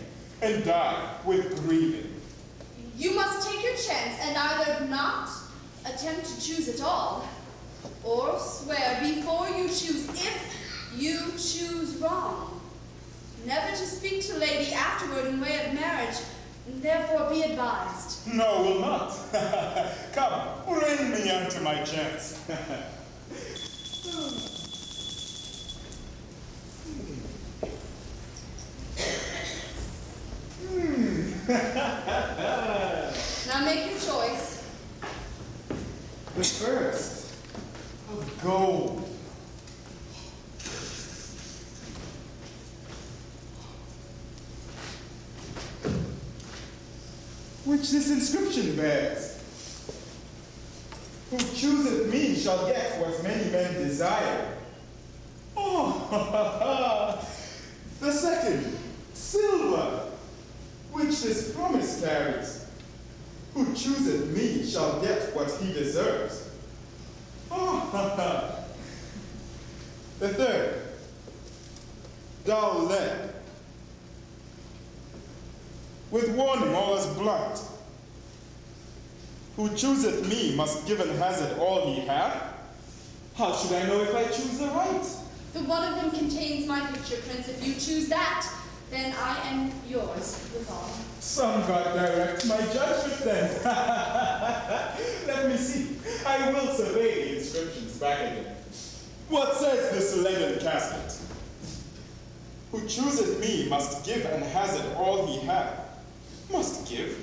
and die with grieving. You must take your chance and either not attempt to choose at all, or swear before you choose if you choose wrong, never to speak to lady afterward in way of marriage, and therefore be advised. No, will not. Come, bring me unto my chance. Now make your choice. The first of gold. which this inscription bears. Who chooseth me shall get what many men desire. Oh, the second, silver, which this promise carries. Who chooseth me shall get what he deserves. Oh, the third, dull lead, with warning all as blunt. Who chooseth me must give and hazard all he hath. How should I know if I choose the right? The one of them contains my picture, Prince. If you choose that, then I am yours withal. Some God direct my judgment then. Let me see. I will survey the inscriptions back again. What says this leaden casket? Who chooseth me must give and hazard all he hath. Must give?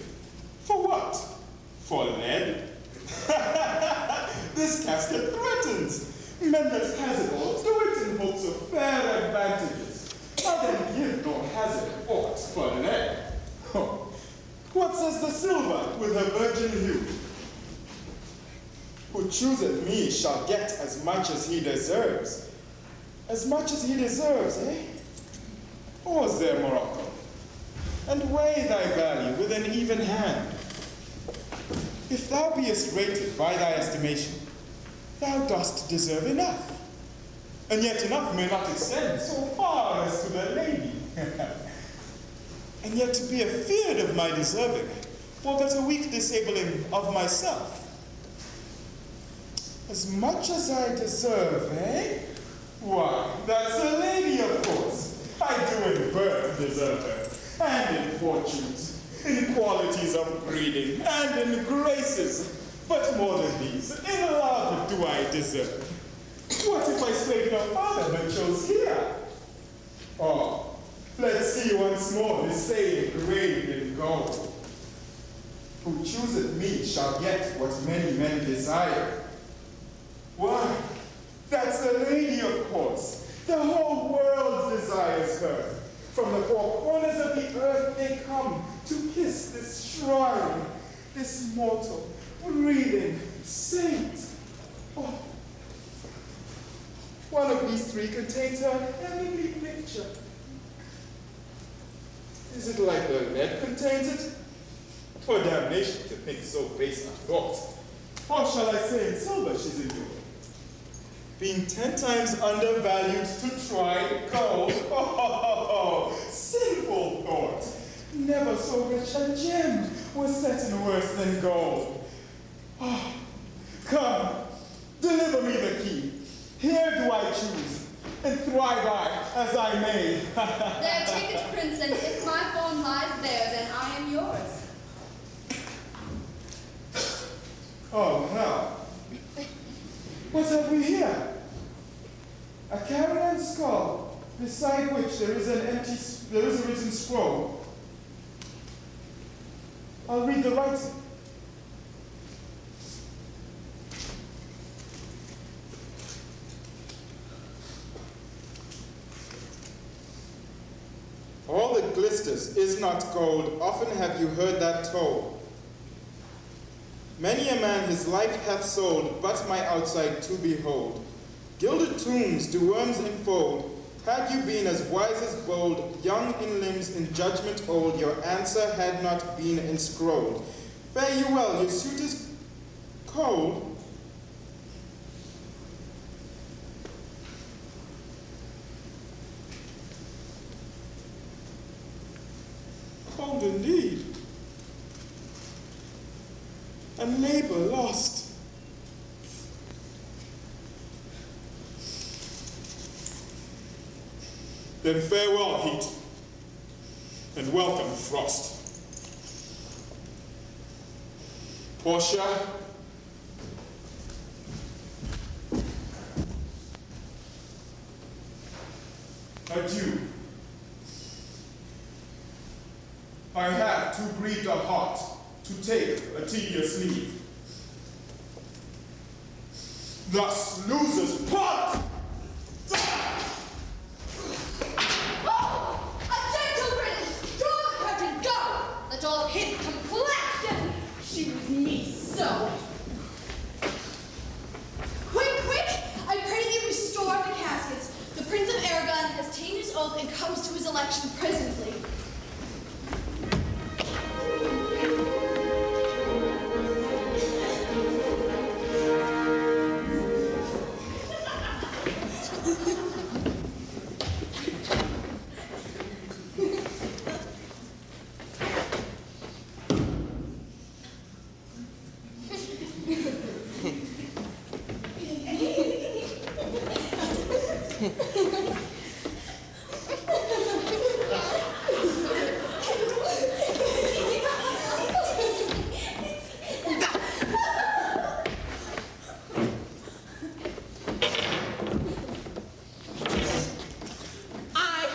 For what? For lead? This casket threatens. Men that hazard all do it in hopes of fair advantages. I then give nor hazard aught for lead. Oh. What says the silver with her virgin hue? Who chooseth me shall get as much as he deserves. As much as he deserves, eh? Pause there, Morocco, and weigh thy value with an even hand. If thou beest rated by thy estimation, thou dost deserve enough. And yet enough may not extend so far as to the lady. And yet to be afeard of my deserving were but a weak disabling of myself. As much as I deserve, eh? Why, that's a lady, of course. I do in birth deserve her, and in fortunes, in qualities of breeding, and in graces. But more than these, in love do I deserve. What if I strayed no farther but chose here? Oh, let's see once more this saying engraved in gold. Who chooseth me shall get what many men desire. Why, that's the lady, of course. The whole world desires her. From the four corners of the earth they come to kiss this shrine, this mortal, breathing saint. Oh. One of these three contains her heavenly picture. Is it like the lead contains it? 'Twere damnation to think so base a thought. Or shall I say in silver she's endured? Being 10 times undervalued to try gold. Oh, sinful thought. Never so rich a gem was set in worse than gold. Oh, come, deliver me the key. Here do I choose, and thrive I as I may. There, take it, Prince, and if my form lies there, then I am yours. Oh, now, what have we here? A carrion skull, beside which there is a written scroll. I'll read the writing. All that glisters is not gold. Often have you heard that told. Many a man his life hath sold, but my outside to behold. Gilded tombs do worms enfold. Had you been as wise as bold, young in limbs, in judgment old, your answer had not been enscrolled. Fare you well, your suit is cold. Cold indeed. And labor lost. Then farewell, heat, and welcome, frost. Portia, adieu. I have too grieved a heart to take a tedious leave. Thus losers part! Oh! A gentle riddance! Draw the curtain, go! Let all of his come collapse So, quick! I pray thee restore the caskets. The Prince of Aragon has taken his oath and comes to his election presently. I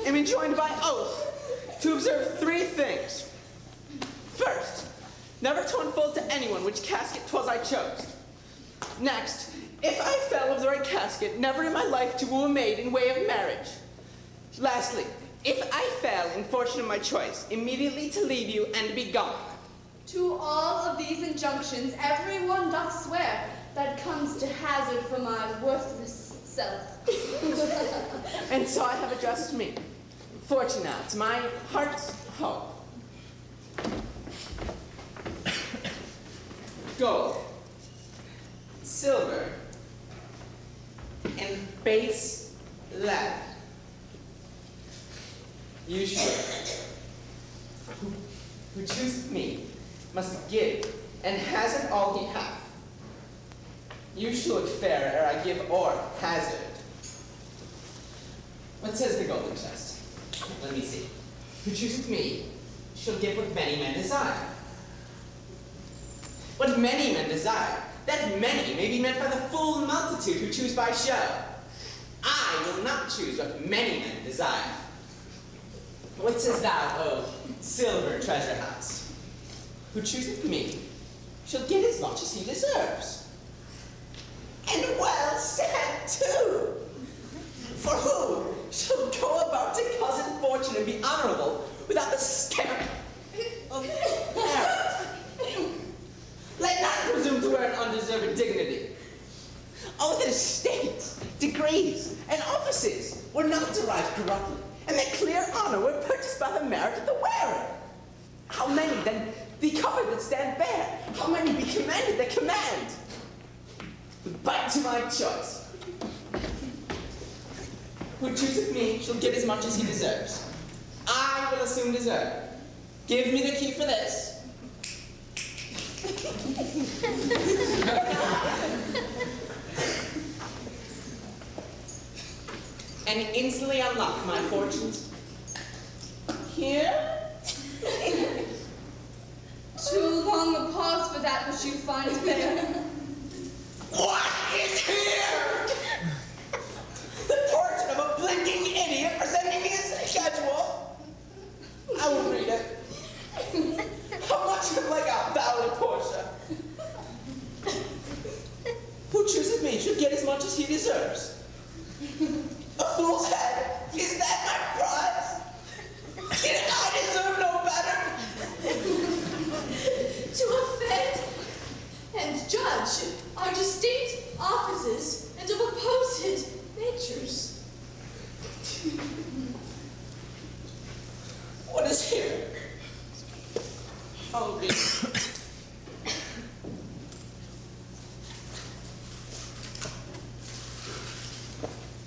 am enjoined by oath to observe 3 things. First, never to unfold to anyone which casket 'twas I chose. Next, if I fell of the right casket, never in my life to woo a maid in way of marriage. Lastly, if I fell in fortune of my choice, immediately to leave you and be gone. To all of these injunctions, everyone doth swear that comes to hazard for my worthless self. And so I have addressed me. Fortunat, my heart's hope. Gold, silver, and base lead. You should, who chooseth me, must give, and hazard all he hath. You shall look fair ere I give or hazard. What says the golden chest? Let me see. Who chooseth me shall give what many men desire. What many men desire, that many may be meant by the full multitude who choose by show. I will not choose what many men desire. What says thou, O silver treasure house? Who chooseth me shall get as much as he deserves. And well said, too! For who shall go about to cousin fortune and be honorable without the scamp of merit? Let none presume to wear an undeserved dignity. Oh, that estates, degrees, and offices were not derived corruptly, and that clear honor were purchased by the merit of the wearer. How many then be covered that stand bare? How many be commended that command? But to my choice. Who chooseth me shall get as much as he deserves. I will assume deserve. Give me the key for this. And instantly unlock my fortunes. Here? Too long a pause for that which you find there. What is here? The portrait of a blinking idiot presenting me as a schedule. I will read it. How much would like a ballad of Portia? Who chooses me should get as much as he deserves. A fool's head, is that my prize? Did I deserve no better? To offend and judge are distinct offices and of opposite natures. What is here? I'll read.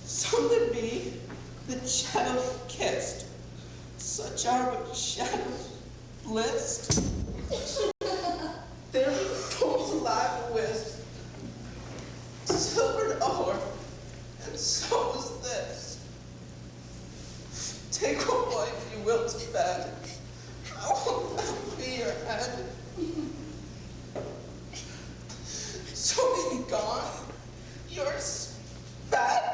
Some there be that shadows kissed, such are but shadows blissed. There be fools alive and whist, silvered o'er, and so is this. Take what wife you will to bed, I will not be your head. So be gone, your sped.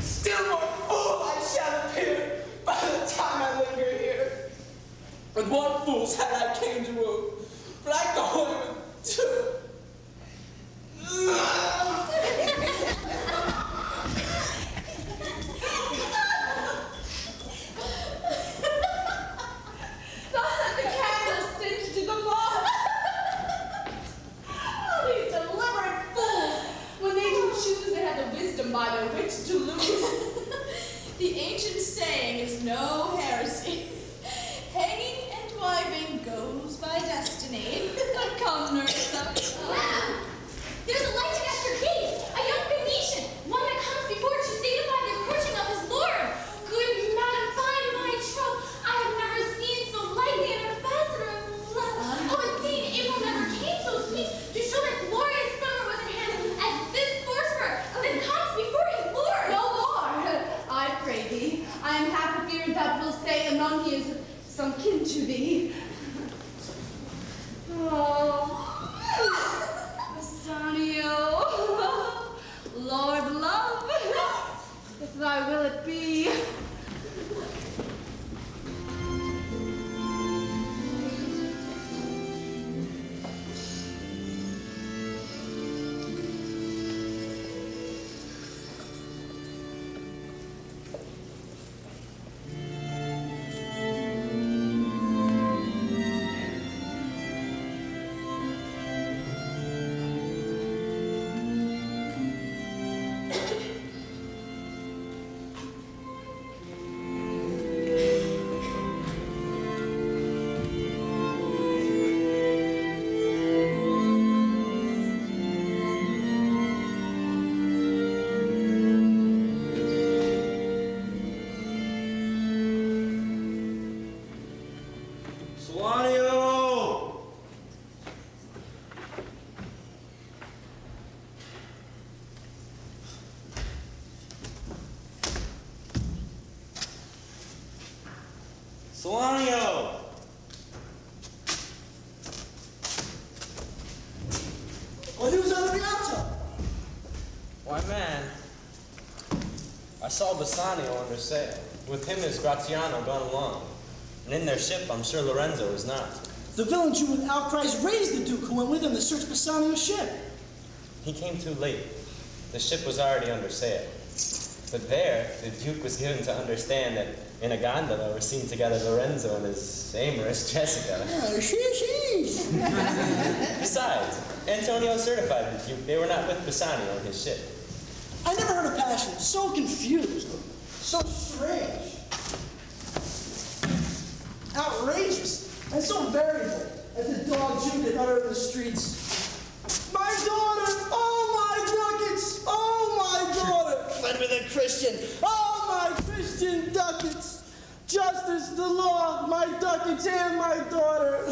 Still more fool I shall appear by the time I linger here. With one fool's head I came to woo, but I go away with 2. The ancient saying is no heresy. Hanging and wiving goes by destiny. Come, nurse up. Wow! There's a lighted at your gate, a young Venetian, one that comes before to signify the approaching of his lord. Good madam, find my troth. I have never seen so lively an ambassador of love. Oh, indeed, April never came so sweet to show that glorious summer was at hand as this Forcifer that comes before his lord. No more, I pray thee. I am half afeared that will say anon he is some kin to thee. Oh, Bassanio, Lord love, if thy will it be. Solanio! Solanio! What news on the Rialto? Why, man, I saw Bassanio under sail. With him is Graziano gone along. And in their ship, I'm sure Lorenzo is not. The villain Jew with outcries raised the Duke who went with him to search Bassanio's ship. He came too late. The ship was already under sail. But there, the Duke was given to understand that in a gondola were seen together Lorenzo and his amorous Jessica. Oh, sheesh. Besides, Antonio certified the Duke they were not with Bassanio in his ship. I never heard of passion so confused, so strange, outrageous, and so variable as the dog Jew that uttered in the streets. My daughter! Oh, my ducats! Oh, my daughter! Fled with a Christian! Oh, my Christian ducats! Justice, the law, my ducats, and my daughter!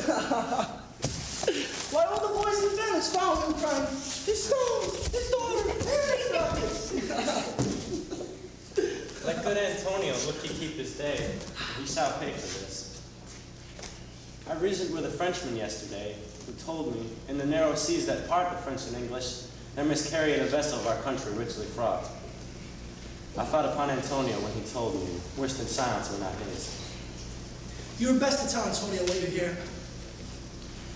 Why all the boys in Venice found him crying, his soul, his daughter, and his ducats! Let good Antonio look he keep his day. He shall pay for this. I reasoned with a Frenchman yesterday, who told me, in the narrow seas that part the French and English, there miscarried a vessel of our country richly fraught. I thought upon Antonio when he told me, wished in silence were not his. You were best to tell Antonio what you hear.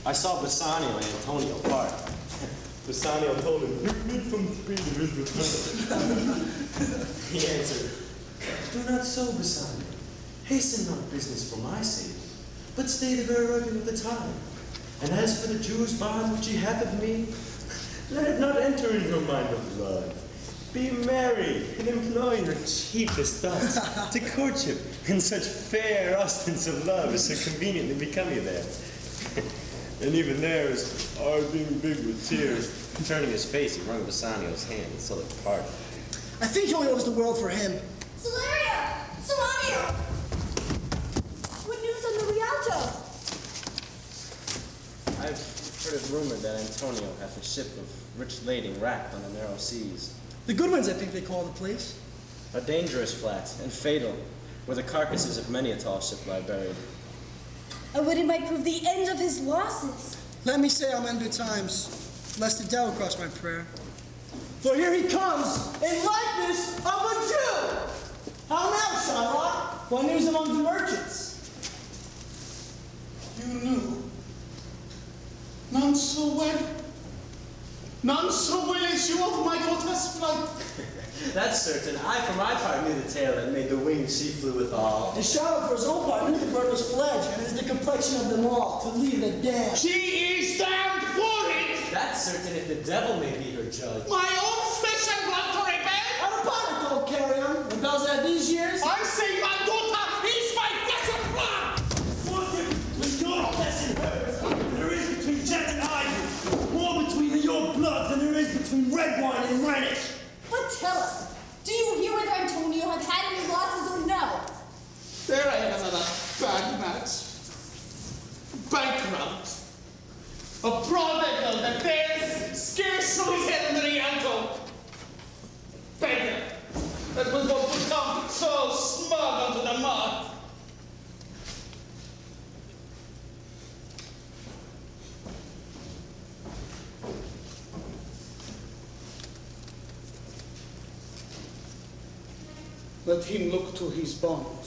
I saw Bassanio and Antonio part. Bassanio told him, "You need some speed in his return." He answered, "Do not so, Bassanio. Hasten not business for my sake, but stay the very reckoning of the time. And as for the Jewish bond which ye hath of me, let it not enter in your mind of love. Be merry, and employ your chiefest thoughts to courtship, and such fair ostents of love as so conveniently become you there." And even there is our being big with tears. Turning his face, he wrung Bassanio's hand until it parted. I think he only owes the world for him. Solario! Solanio! What news on the Rialto? I've heard it rumored that Antonio hath a ship of rich lading wracked on the narrow seas. The Goodwins, I think they call the place. A dangerous flat and fatal, where the carcasses of many a tall ship lie buried. I would it might prove the end of his losses. Let me say I'm in good times, lest the devil cross my prayer. For here he comes, in likeness of a Jew! How now, Shylock? What news among the merchants? You knew. None so well. None so well as you of my godless flight. That's certain. I, for my part, knew the tale that made the wings she flew withal. And Shylock, for his own part, knew the bird was fledged, and is the complexion of them all, to leave the damned. She is damned for it! That's certain if the devil may be her judge. My own flesh and blood to rebel! Out of pocket, old carrion. Rebels at these years. I Let him look to his bond.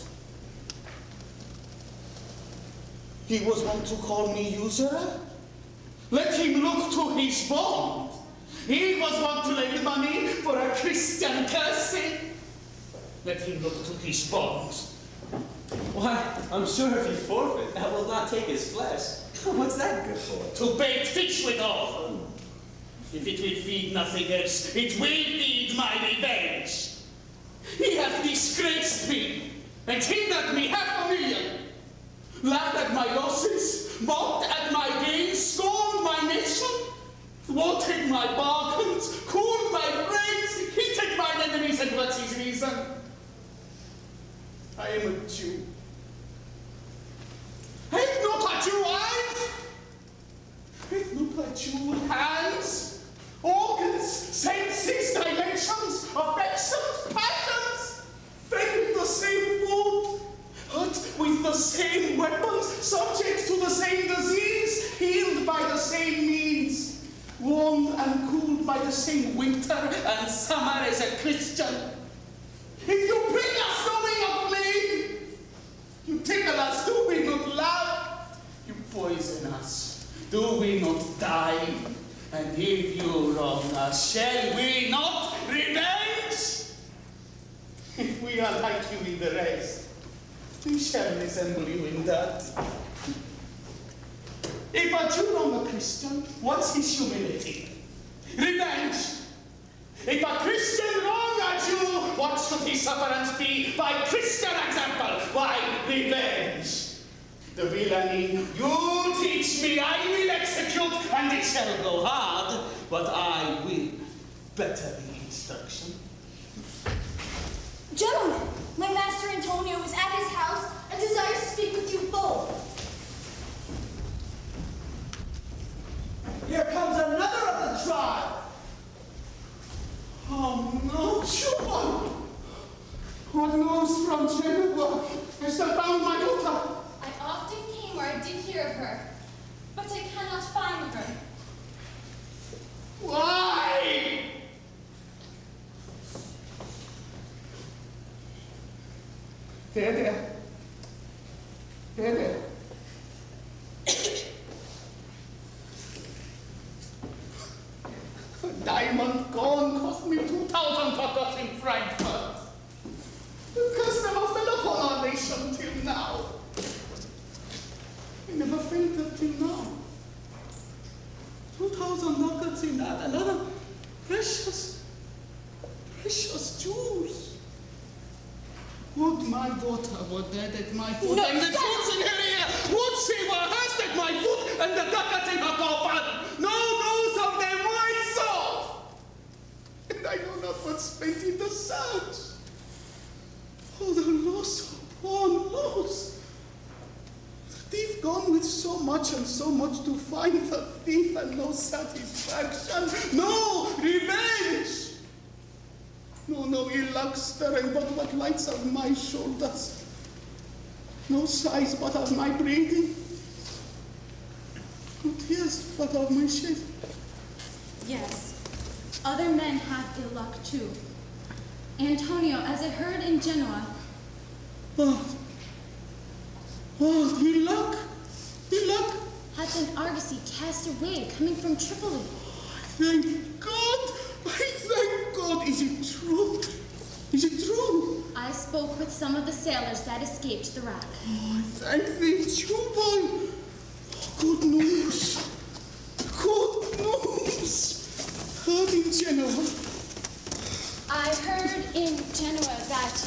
He was wont to call me usurer. Let him look to his bond. He was wont to lend money for a Christian cursing. Let him look to his bond. Why, I'm sure if he forfeit, that will not take his flesh. What's that good for? To bait fish withal. If it will feed nothing else, it will feed my revenge. He hath disgraced me and hindered me $500,000. Laughed at my losses, mocked at my gains, scorned my nation, thwarted my bargains, cooled my brains, heated mine enemies, and what's his reason? I am a Jew. Hath not a Jew eyes? Hath not a Jew hands, organs, senses, dimensions, affections, passions, fed with the same food, hurt with the same weapons, subject to the same disease, healed by the same means, warmed and cooled by the same winter and summer as a Christian. If you bring us knowing of me, you tickle us, do we not love? You poison us, do we not die? And if you wrong us, shall we not revenge? If we are like you in the rest, we shall resemble you in that. If a Jew wrong a Christian, what's his humility? Revenge. If a Christian wrong a Jew, what should his sufferance be? By Christian example, why revenge? The villainy you teach me, I will execute, and it shall go hard, but I will better the instruction. Gentlemen, my master Antonio is at his house and desires to speak with you both. Here comes another of the tribe. Oh no, Chuba! What news from Genova? Has they found my daughter? I often came where I did hear of her, but I cannot find her. Why? There. Diamond gone cost me 2,000 ducats in Frankfurt. The curse never fell upon our nation till now. It never fainted till now. 2,000 ducats in that, another precious jewels. Would my daughter were dead at my foot, No, and the stop! jewels in her ear, would she were hers at my foot, and the ducats in her coffin. No news of them I saw. And I know not what's spent in the search. Oh, the loss upon loss. The thief gone with so much and so much to find the thief, and no satisfaction, no revenge. No ill luck stirring but what lights of my shoulders. No sighs but of my breathing. No tears but of my shame. Yes, other men have ill luck too. Antonio, as I heard in Genoa. Ill luck? Hath an argosy cast away coming from Tripoli. Thank God! Thank God! Is it true? Is it true? I spoke with some of the sailors that escaped the wreck. Oh, thank thee, Chuba! Good news! Good news! Heard in Genoa. I heard in Genoa that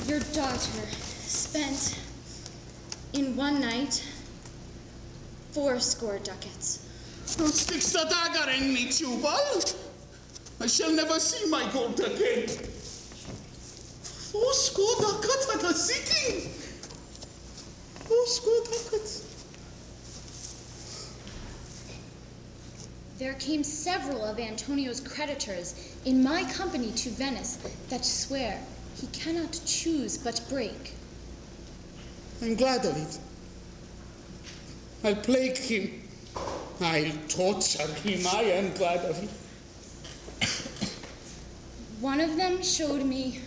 your daughter spent in one night 80 ducats. Now sticks the dagger in me, Tubal. I shall never see my gold again. 80 ducats at a sitting. 80 ducats. There came several of Antonio's creditors in my company to Venice that swear he cannot choose but break. I'm glad of it. I'll plague him. I'll torture him. I am glad of it. One of them showed me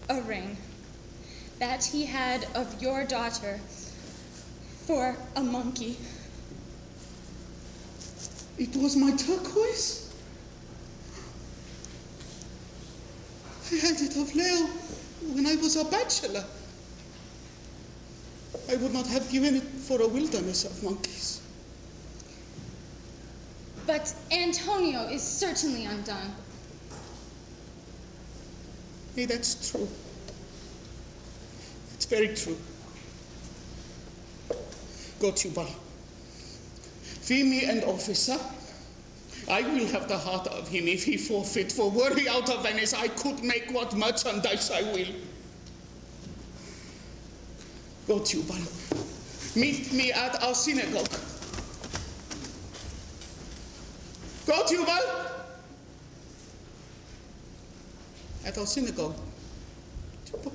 a ring that he had of your daughter for a monkey. It was my turquoise? I had it of Leo when I was a bachelor. I would not have given it for a wilderness of monkeys. But Antonio is certainly undone. Hey, that's true. It's very true. Go, Tubal. Fee me an officer. I will have the heart of him if he forfeit. For were he out of Venice, I could make what merchandise I will. Go, Tubal. Meet me at our synagogue. Go, Tubal! At our synagogue. Tubal.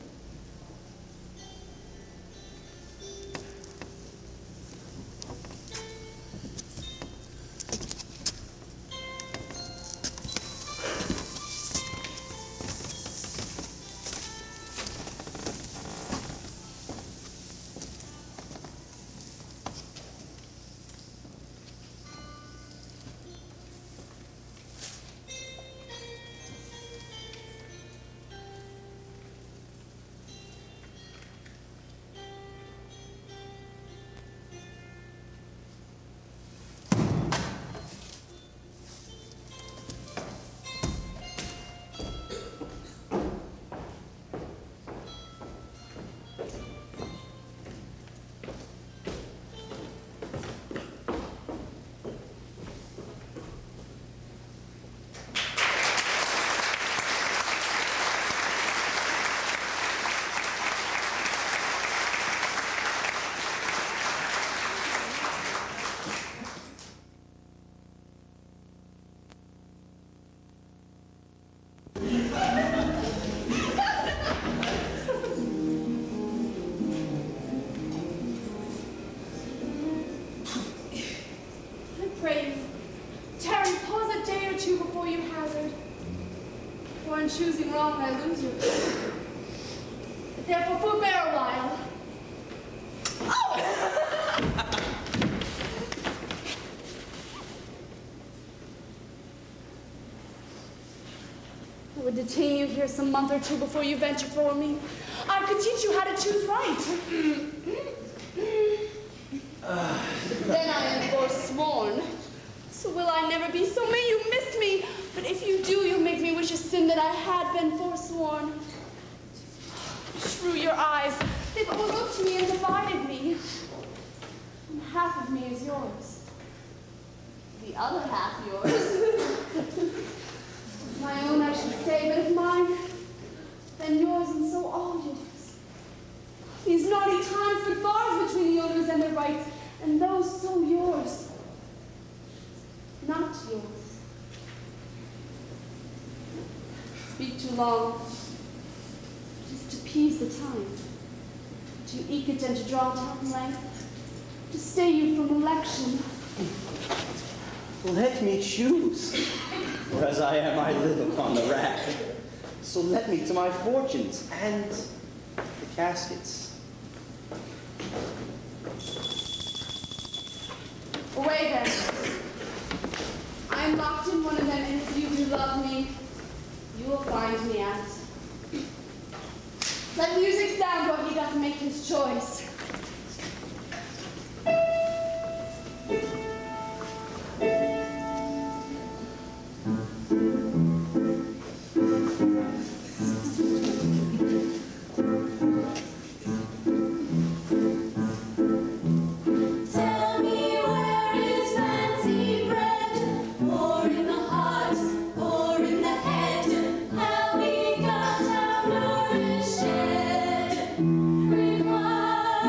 Choosing wrong, I lose you. Therefore, forbear a while. I would detain you here some month or two before you venture for me. I could teach you how to choose right. Then I am forsworn. So will I never be, so may you miss me. But if you do, you make me wish a sin that I had been forsworn. Shrew your eyes, they've overlooked me and divided me. And half of me is yours. The other half yours. My own, I should say, but if mine, then yours, and so all yours. These naughty times put bars between the owners and their rights, and those so yours. Not yours. Speak too long, just to appease the time, to eke it and to draw time length, to stay you from election. Let me choose, for as I am, I live upon the rack. So let me to my fortunes and the caskets. Away then. I am locked in one of them, and if you do love me, you will find me at. Let music sound while he doth make his choice. Required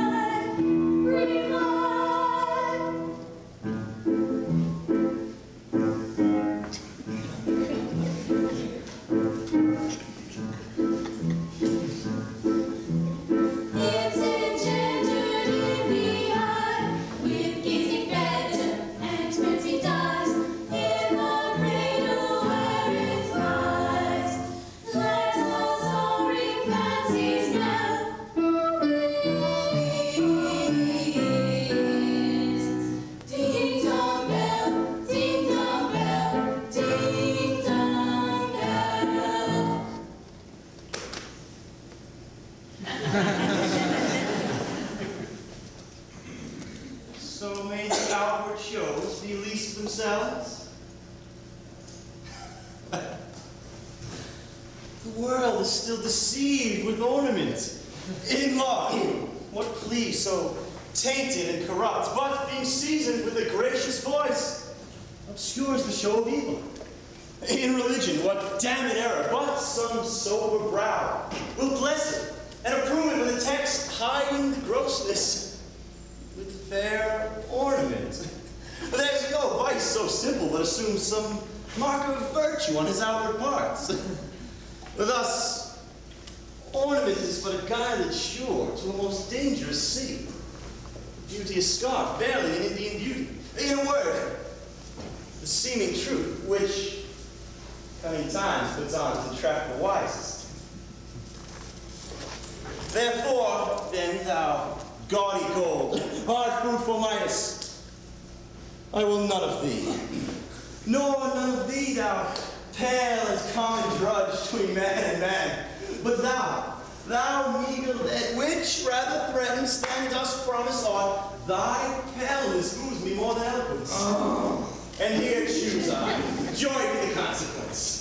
So may the outward shows be least themselves? The world is still deceived with ornament. In law, what plea so tainted and corrupt, but being seasoned with a gracious voice, obscures the show of evil? In religion, what damned error, but some sober brow will bless it and approve it with a text hiding the grossness with fair ornament. There's no vice so simple but assumes some mark of virtue on his outward parts. Thus, ornament is but a guided shore to a most dangerous sea. Beauty is scarf, barely an Indian beauty. In a word, the seeming truth, which coming times puts on to trap the wisest. Therefore, then, thou gaudy gold, hard fruitful Midas, I will none of thee, nor none of thee, thou pale and common drudge between man and man, but thou meager lead, which rather threatens than dost promise aught, thy paleness moves me more than eloquence. Oh. And here choose I, joy be the consequence.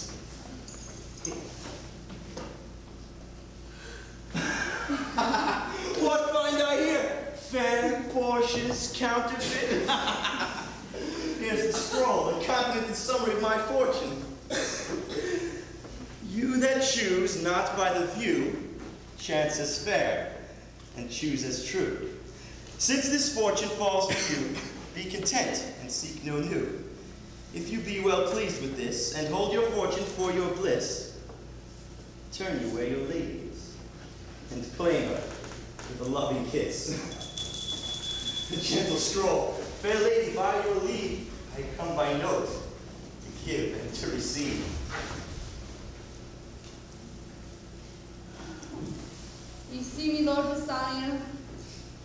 What find I here? Fair Portia's counterfeit. Here's the scroll, the continented summary of my fortune. You that choose not by the view, chance as fair, and choose as true. Since this fortune falls to you, be content and seek no new. If you be well pleased with this, and hold your fortune for your bliss, turn you where your lady is, and claim her with a loving kiss. The gentle scroll, fair lady, by your leave, I come by note to give and to receive. You see me, Lord Bassanio,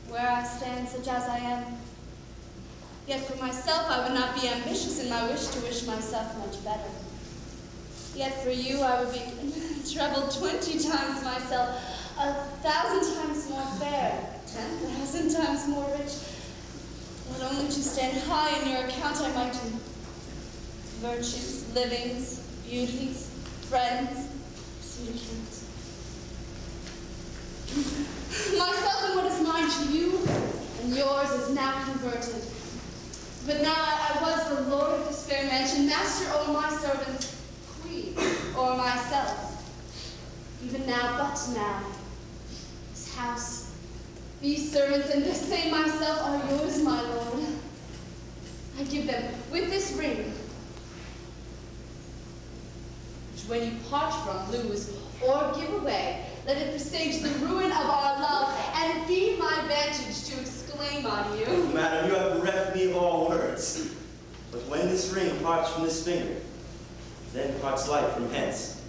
where I stand such as I am. Yet for myself I would not be ambitious in my wish to wish myself much better. Yet for you I would be treble 20 times myself, 1,000 times more fair, 10,000 times more rich. Not only to stand high in your account I might do virtues, livings, beauties, friends, sweet accounts. Myself and what is mine to you, and yours is now converted. But now I was the lord of this fair mansion, master o'er my servants, queen o'er myself. Even now, but now, this house, these servants, and this same myself are yours, my lord. I give them with this ring, which when you part from, lose, or give away, let it presage the ruin of our love, and be my vantage to exclaim on you. Madam, you have bereft me of all words. But when this ring parts from this finger, then parts life from hence.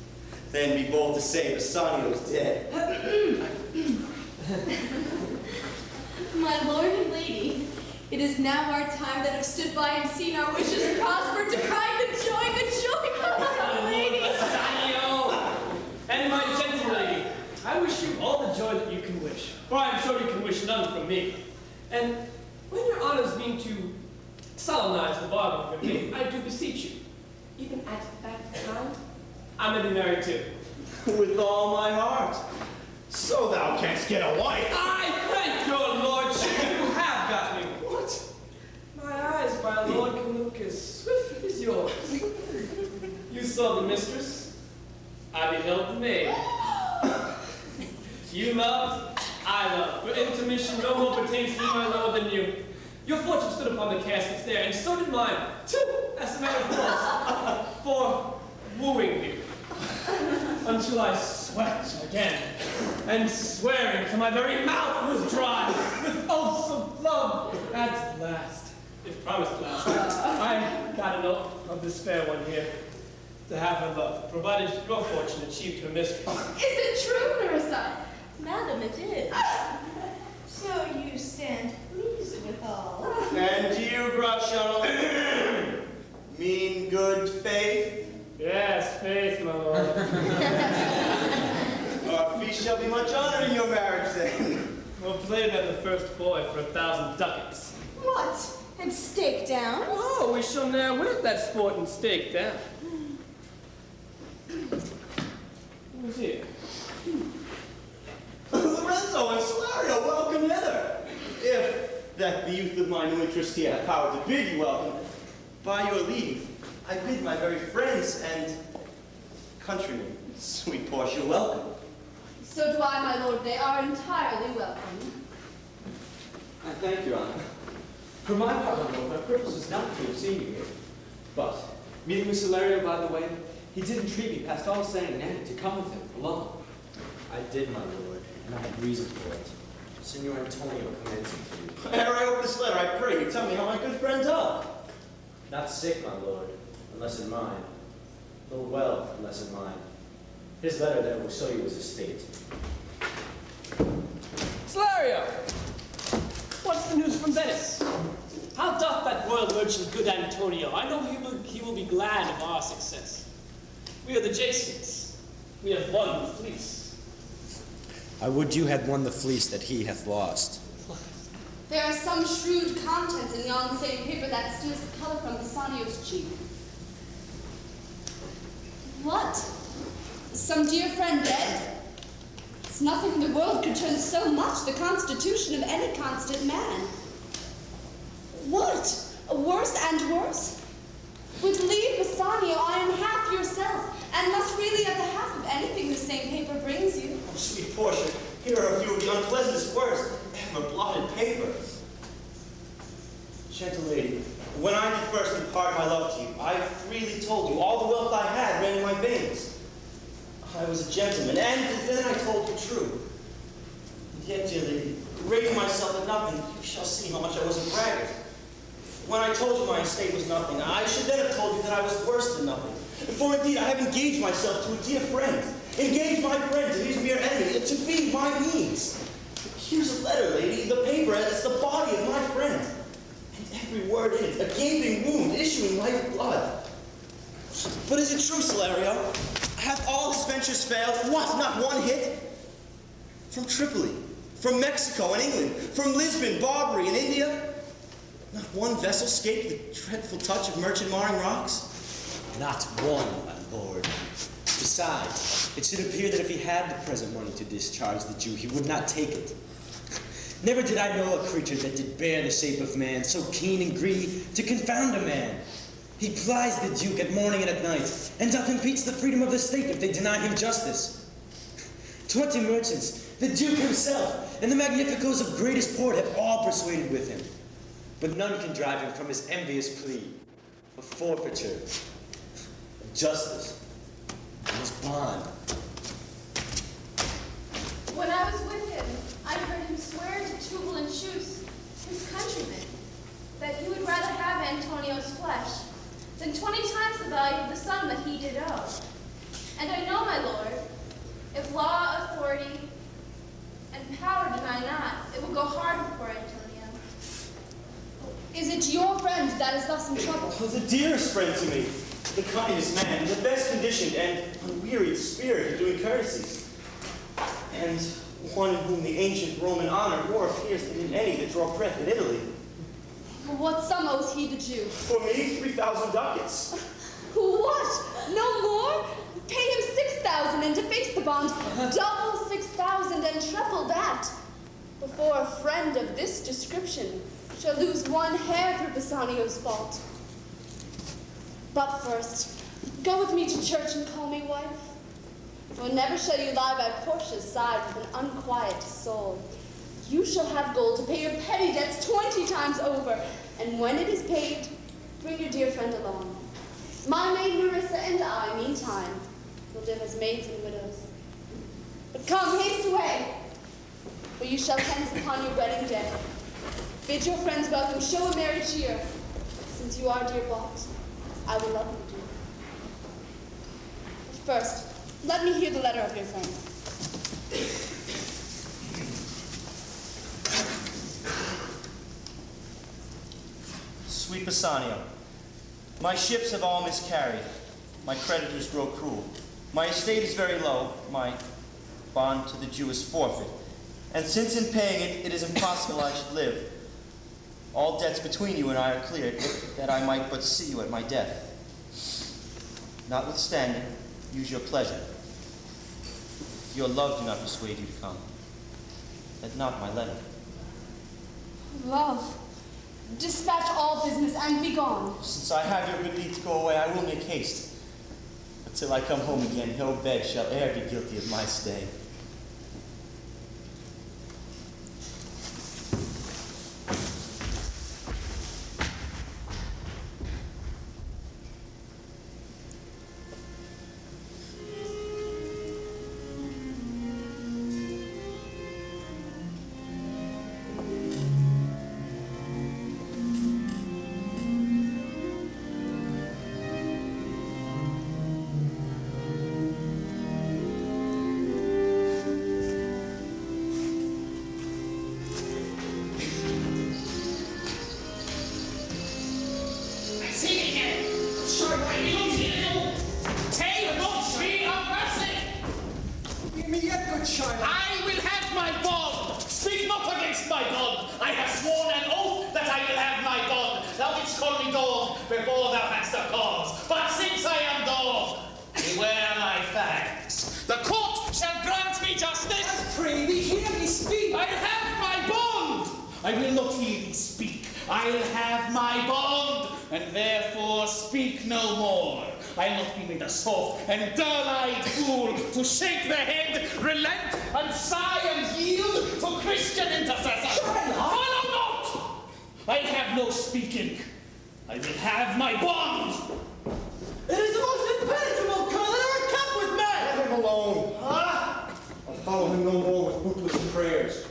Then be bold to say Bassanio is dead. My lord and lady, it is now our time that have stood by and seen our wishes prosper to cry the joy of our lady. Bassanio! And my gentle lady, I wish you all the joy that you can wish, for I am sure you can wish none from me. And when your honors mean to solemnize the bargain with me, I do beseech you, even at that time, I may be married too. With all my heart. So thou canst get a wife. I thank your lordship, you have got me. What? My eyes, my lord, can look as swift as yours. You saw the mistress, I beheld the maid. You loved, I love. For intermission, no more pertains to me, my lord, than you. Your fortune stood upon the caskets there, and so did mine, too, as a matter of course, for wooing you. Until I sweat again, and swearing till my very mouth was dry, with oaths of love. At last, it promised at last, I got an oath of this fair one here, to have her love, provided your fortune achieved her mistress. Is it true, Nerissa? be much honor in your marriage then. Well, played by the first boy for 1,000 ducats. What? And stake down? Oh, we shall ne'er win at that sport and stake down. Who's here? Lorenzo and Salario, welcome hither. If that the youth of mine who interest here have power to bid you welcome, by your leave, I bid my very friends and countrymen, sweet Portia, welcome. So do I, my lord. They are entirely welcome. I thank your honor. For my part, my lord, my purpose is not to have seen you here. But, meeting with Salario, by the way, he did entreat me past all saying and ending to come with him alone. I did, my lord, and I had reason for it. Signor Antonio commands me to. Ere I open this letter, I pray you tell me how my good friends are. Not sick, my lord, unless in mind. Nor well, unless in mind. His letter there will show you his estate. Salario! What's the news from Venice? How doth that royal merchant good Antonio? I know he will be glad of our success. We are the Jasons. We have won the fleece. I would you had won the fleece that he hath lost. There are some shrewd contents in yon same paper that steals the color from Bassanio's cheek. What? Some dear friend dead? It's nothing in the world could turn so much the constitution of any constant man. What? Worse and worse? With leave, Bassanio, I am half yourself, and must really have the half of anything the same paper brings you. Oh, sweet Portia, here are a few of the unpleasantest words ever blotted paper. Gentle lady, when I did first impart my love to you, I freely told you all the wealth I had ran in my veins. I was a gentleman, and then I told you true. And yet, dear lady, rating myself at nothing, you shall see how much I was a braggart. When I told you my estate was nothing, I should then have told you that I was worse than nothing. For indeed, I have engaged myself to a dear friend, engaged my friend to his mere enemy, to feed my needs. Here's a letter, lady, the paper, it's the body of my friend. And every word in it, a gaping wound, issuing life blood. But is it true, Salario? Have all his ventures failed? What, not one hit? From Tripoli, from Mexico and England, from Lisbon, Barbary, and India? Not one vessel escaped the dreadful touch of merchant-marring rocks? Not one, my lord. Besides, it should appear that if he had the present money to discharge the Jew, he would not take it. Never did I know a creature that did bear the shape of man, so keen and greedy to confound a man. He plies the Duke at morning and at night, and doth impeach the freedom of the state if they deny him justice. 20 merchants, the Duke himself, and the magnificos of greatest port have all persuaded with him. But none can drive him from his envious plea of forfeiture, of justice, and his bond. When I was with him, I heard him swear to Tubal and Chus, his countrymen, that he would rather have Antonio's flesh than 20 times the value of the sum that he did owe. And I know, my lord, if law, authority, and power deny not, it will go hard before Antonio. Is it your friend that is thus in trouble? Oh, the dearest friend to me, the kindest man, the best conditioned and unwearied spirit of doing courtesies, and one in whom the ancient Roman honor more appears than in any that draw breath in Italy. What sum owes he the Jew? For me, 3,000 ducats. What? No more? Pay him 6,000 and deface the bond. Double 6,000 and treble that. Before a friend of this description shall lose one hair through Bassanio's fault. But first, go with me to church and call me wife. For never shall you lie by Portia's side with an unquiet soul. You shall have gold to pay your petty debts 20 times over, and when it is paid, bring your dear friend along. My maid Marissa and I, meantime, will live as maids and widows. But come, haste away, for you shall hence upon your wedding day. Bid your friends welcome, show a merry cheer. Since you are dear bought, I will love you, dear. But first, let me hear the letter of your friend. Sweet Bassanio, my ships have all miscarried. My creditors grow cruel. My estate is very low. My bond to the Jew is forfeit, and since in paying it, it is impossible I should live, all debts between you and I are cleared, if that I might but see you at my death. Notwithstanding, use your pleasure. If your love do not persuade you to come, let not my letter. Love, dispatch all business and be gone. Since I have your good leave to go away, I will make haste. But till I come home again, no bed shall e'er be guilty of my stay. I will have my bond. Speak not against my bond. I have sworn an oath that I will have my bond. Thou didst call me dog before thou hadst a cause. But since I am dog, beware my facts. The court shall grant me justice. Pray thee, hear me speak. I have my bond. I will not hear thee speak. I'll have my bond, and therefore speak no more. I'll not be made a soft and dull-eyed fool to shake the head, relent, and sigh and yield to Christian intercessor. Follow not! I have no speaking. I will have my bond. It is the most impenetrable cur that ever kept with men! Let him alone. I'll follow him no more with bootless prayers.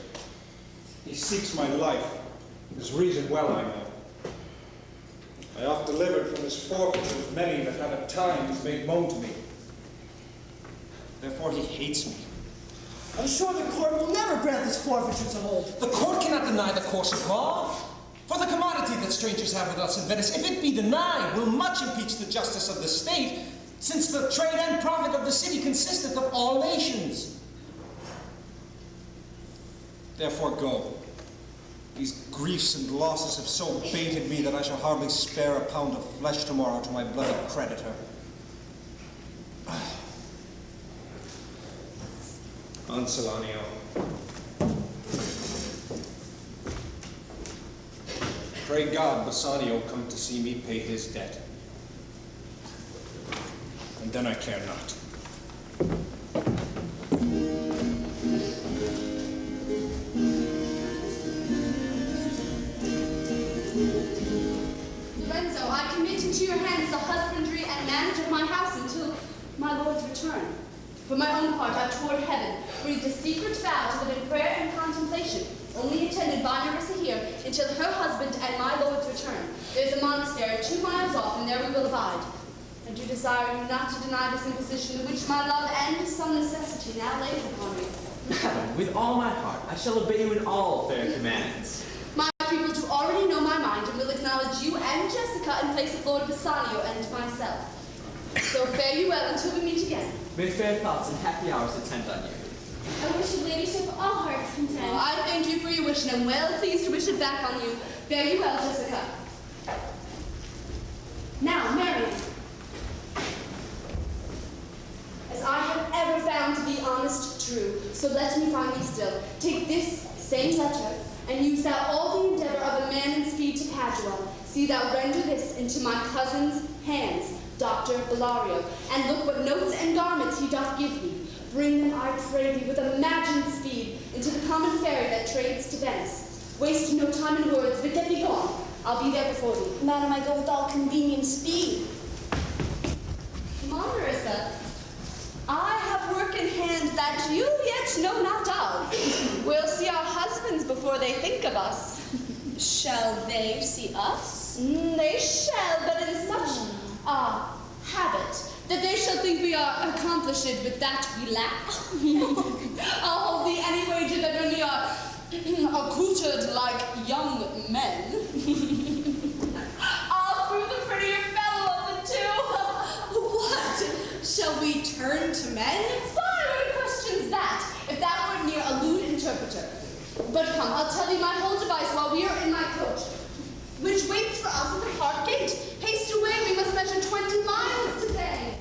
He seeks my life. His reason well I know. I oft delivered from his forfeitures many that have at times made moan to me. Therefore he hates me. I'm sure the court will never grant this forfeiture to hold. The court cannot deny the course of law. For the commodity that strangers have with us in Venice, if it be denied, will much impeach the justice of the state, since the trade and profit of the city consisteth of all nations. Therefore go. These griefs and losses have so baited me that I shall hardly spare a pound of flesh tomorrow to my bloody creditor. Ancelanio. Pray God Bassanio come to see me pay his debt. And then I care not. Lorenzo, I commit into your hands the husbandry and manage of my house until my lord's return. For my own part, I toward heaven breathed a secret vow to live in prayer and contemplation, only attended by Nerissa here until her husband and my lord's return. There is a monastery 2 miles off, and there we will abide. I do desire you not to deny this imposition, which my love and some necessity now lays upon me. Madam, with all my heart, I shall obey you in all fair commands. My people do already know my mind and will acknowledge you and Jessica in place of Lord Bassanio and myself. So fare you well until we meet again. May fair thoughts and happy hours attend on you. I wish your ladyship all hearts content. Oh, I thank you for your wish, and am well pleased to wish it back on you. Fare you well, Jessica. Now, Marion. As I have ever found to be honest, true, so let me find thee still. Take this same letter, and use thou all the endeavor of a man in speed to Padua. See thou render this into my cousin's hands, Dr. Bellario, and look what notes and garments he doth give thee. Bring them, I pray thee, with imagined speed, into the common ferry that trades to Venice. Waste no time in words, but get thee gone. I'll be there before thee. Madam, I go with all convenient speed. Come on, Nerissa. I have work in hand that you yet know not of. We'll see our husbands before they think of us. Shall they see us? They shall, but in such habit that they shall think we are accomplished with that we lack. I'll hold thee any wager that when we are accoutred like young men, I'll prove the prettier fellow of the two. What? Shall we turn to men? Fire questions that. But come, I'll tell you my whole device while we are in my coach, which waits for us at the park gate. Haste away, we must measure 20 miles today.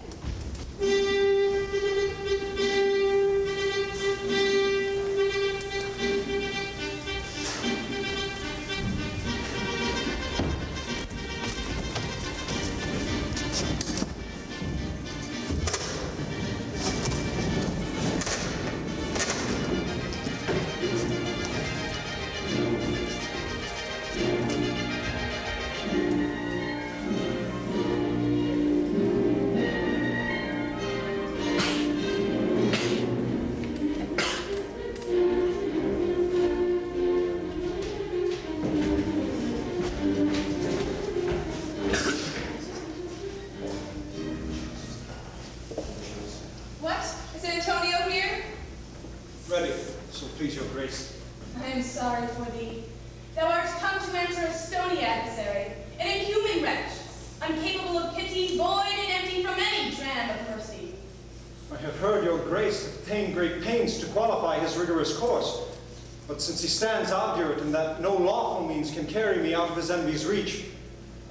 What? Is Antonio here? Ready, so please your grace. I am sorry for thee. Thou art come to answer a stony adversary, an inhuman wretch, incapable of pity, void and empty from any dram of mercy. I have heard your grace hath ta'en great pains to qualify his rigorous course. But since he stands obdurate in that no lawful means can carry me out of his enemy's reach,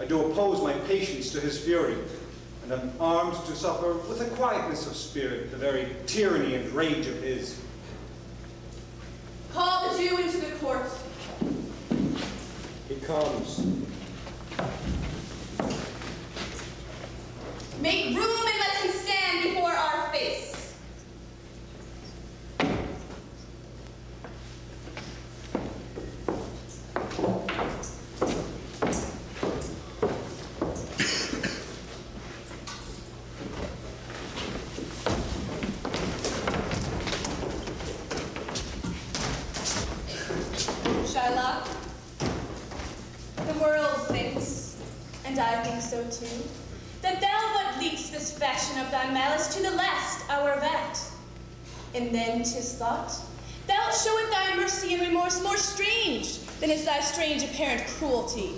I do oppose my patience to his fury, and am armed to suffer with a quietness of spirit the very tyranny and rage of his. Call the Jew into the court. He comes. Make room and let him stand before our face. Shylock, the world thinks, and I think so too, that thou but leadst this fashion of thy malice to the last hour of act. And then 'tis thought, thou showest thy mercy and remorse more strange than is thy strange apparent cruelty.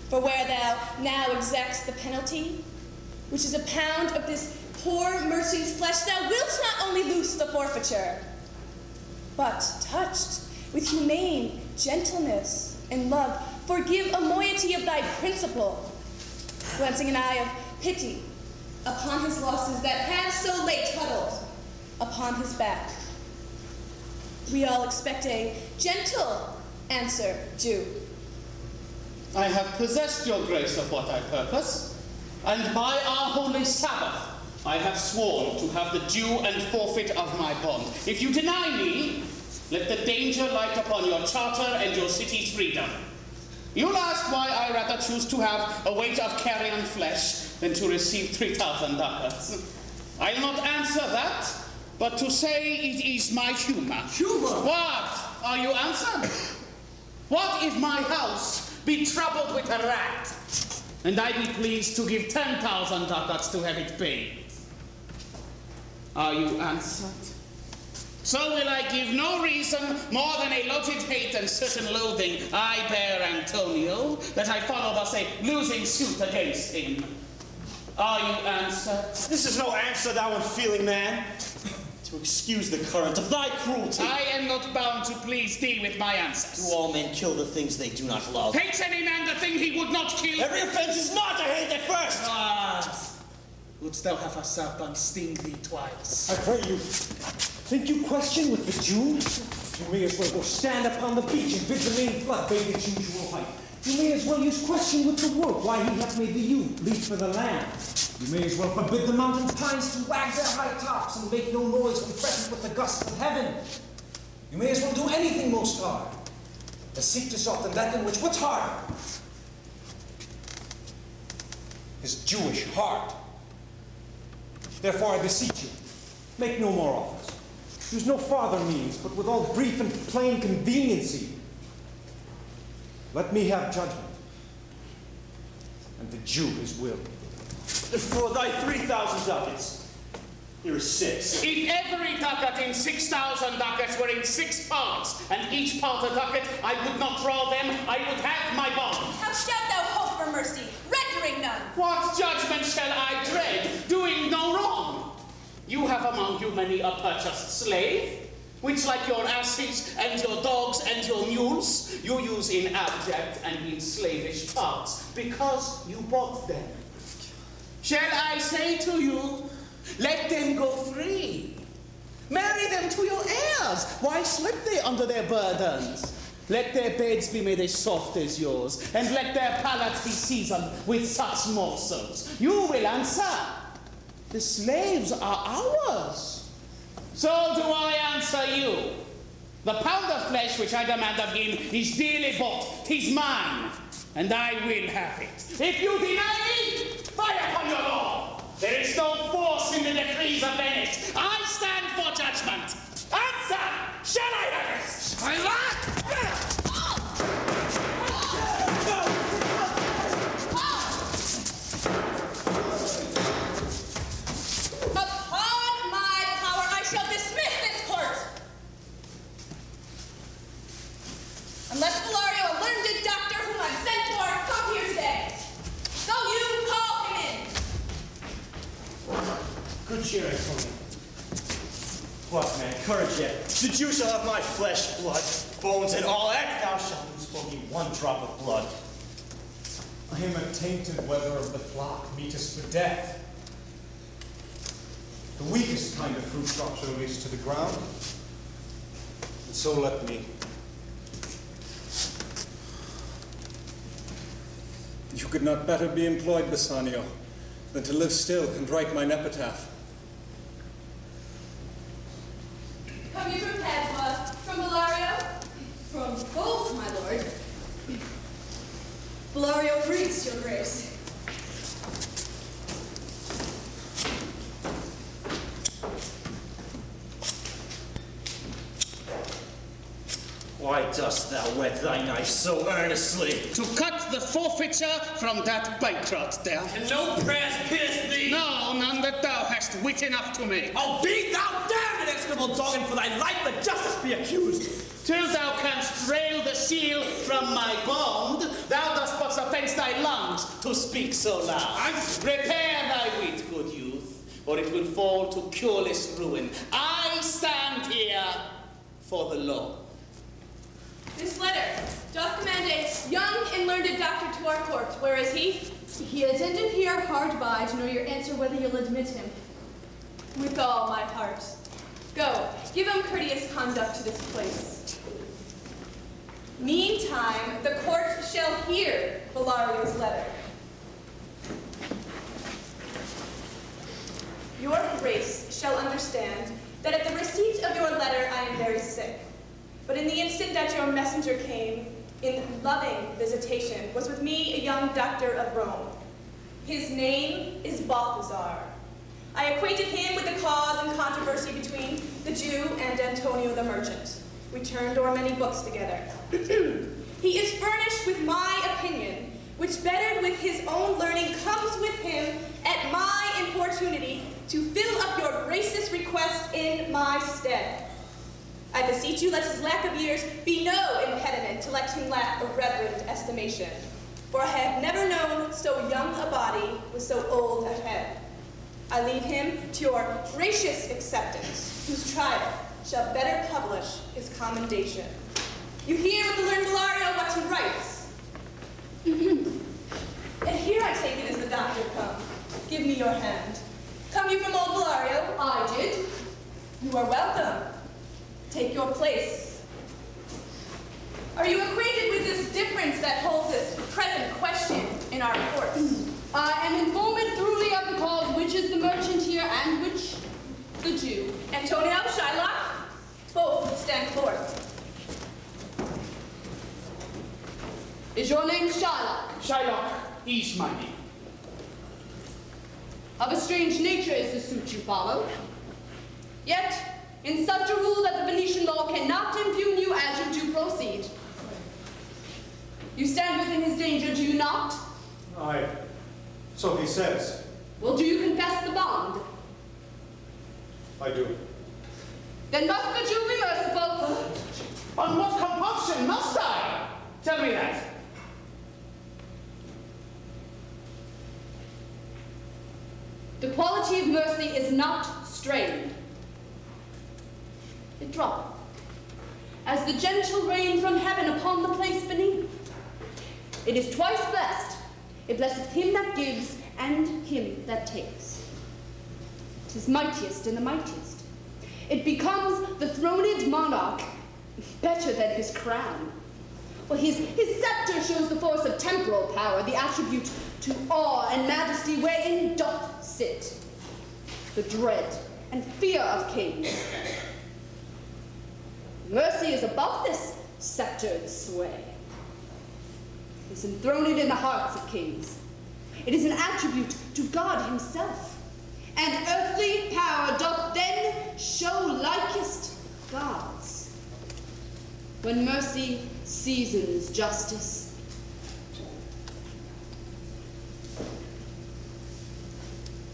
For where thou now exacts the penalty, which is a pound of this poor mercy's flesh, thou wilt not only loose the forfeiture, but touched with humane gentleness and love, forgive a moiety of thy principle, glancing an eye of pity upon his losses that have so late huddled upon his back. We all expect a gentle answer, Jew. I have possessed your grace of what I purpose, and by our holy Sabbath, I have sworn to have the due and forfeit of my bond. If you deny me, let the danger light upon your charter and your city's freedom. You'll ask why I rather choose to have a weight of carrion flesh than to receive 3,000 ducats. I'll not answer that, but to say it is my humor. Humor? What? Are you answered? What if my house be troubled with a rat, and I be pleased to give 10,000 ducats to have it paid? Are you answered? So will I give no reason more than a loaded hate and certain loathing I bear Antonio, that I follow thus a losing suit against him. Are you answered? This is no answer, thou unfeeling man. To excuse the current of thy cruelty. I am not bound to please thee with my answers. Do all men kill the things they do not love? Hates any man the thing he would not kill? Every offense is not to hate at first. Ah, wouldst thou have a serpent sting thee twice? I pray you, think you question with the Jew? You may as well go stand upon the beach and bid the main flood bathe its usual height. You may as well use question with the wood, why he hath made the yew leap for the land. You may as well forbid the mountain pines to wag their high tops and make no noise when threatened with the gusts of heaven. You may as well do anything most hard, but seek to soften that in which what's harder? His Jewish heart. Therefore I beseech you, make no more offers. Use no farther means, but with all brief and plain conveniency. Let me have judgment, and the Jew his will. For thy 3,000 ducats, here is 6. If every ducat in 6,000 ducats were in 6 parts, and each part a ducat, I would not draw them, I would have my bond. How shalt thou hope for mercy, rendering none? What judgment shall I dread, doing no wrong? You have among you many a purchased slave, which like your asses and your dogs and tools you use in abject and in slavish parts because you bought them. Shall I say to you, let them go free. Marry them to your heirs. Why slip they under their burdens? Let their beds be made as soft as yours, and let their palates be seasoned with such morsels. You will answer. The slaves are ours. So do I answer you. The pound of flesh which I demand of him is dearly bought. 'Tis mine, and I will have it. If you deny me, fire upon your law. There is no force in the decrees of Venice. I stand for judgment. Answer! Shall I have it? I Upon my power, I shall dismiss this court. Unless Bellario, a learned doctor whom I've sent for, come here today. So you call him in. Good cheer, Antonio. What, man, courage yet. The Jew shall have my flesh, blood, bones, and all, and thou shalt lose for me one drop of blood. I am a tainted wether of the flock, meetest for death. The weakest kind of fruit drops are released to the ground, and so let me. You could not better be employed, Bassanio, than to live still and write mine epitaph. Come you from Padua, from Bellario? From both, my lord. Bellario greets your grace. Why dost thou whet thy knife so earnestly? To cut the forfeiture from that bankrupt there. And no prayers pierce thee? No, none that thou hast wit enough to make. Oh, be thou damned, execrable dog, and for thy life let justice be accused. Till thou canst rail the seal from my bond, thou dost but offence thy lungs to speak so loud. Repair thy wit, good youth, or it will fall to cureless ruin. I stand here for the law. This letter doth command a young and learned doctor to our court. Where is he? He attendeth here hard by to know your answer whether you'll admit him. With all my heart. Go, give him courteous conduct to this place. Meantime, the court shall hear Bellario's letter. Your grace shall understand that at the receipt of your letter I am very sick. But in the instant that your messenger came, in loving visitation, was with me a young doctor of Rome. His name is Balthazar. I acquainted him with the cause and controversy between the Jew and Antonio the merchant. We turned o'er many books together. He is furnished with my opinion, which bettered with his own learning comes with him at my importunity to fill up your gracious request in my stead. I beseech you, let his lack of years be no impediment to let him lack a reverend estimation. For I have never known so young a body with so old a head. I leave him to your gracious acceptance, whose trial shall better publish his commendation. You hear with the learned Bellario what he writes. And here I take it as the doctor come. Give me your hand. Come you from old Bellario? I did. You are welcome. Take your place. Are you acquainted with this difference that holds this present question in our courts? I am informed thoroughly of the cause, which is the merchant here and which the Jew. Antonio, Shylock, both stand forth. Is your name Shylock? Shylock is my name. Of a strange nature is the suit you follow. Yet, in such a rule that the Venetian law cannot impugn you as you do proceed. You stand within his danger, do you not? Aye, so he says. Well, do you confess the bond? I do. Then must the Jew be merciful? On what compulsion must I? Tell me that. The quality of mercy is not strained. It droppeth. as the gentle rain from heaven upon the place beneath. It is twice blessed. It blesseth him that gives and him that takes. 'Tis mightiest in the mightiest. It becomes the throned monarch better than his crown. Well, his scepter shows the force of temporal power, the attribute to awe and majesty wherein doth sit the dread and fear of kings. Mercy is above this sceptered sway. It is enthroned in the hearts of kings. It is an attribute to God himself. And earthly power doth then show likest God's. When mercy seasons justice.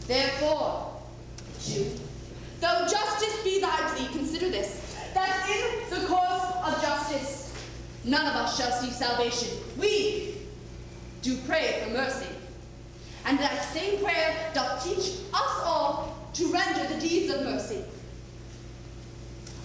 Therefore, Jew, though justice be thy plea, consider this, that in the course of justice, none of us shall see salvation. We do pray for mercy. And that same prayer doth teach us all to render the deeds of mercy.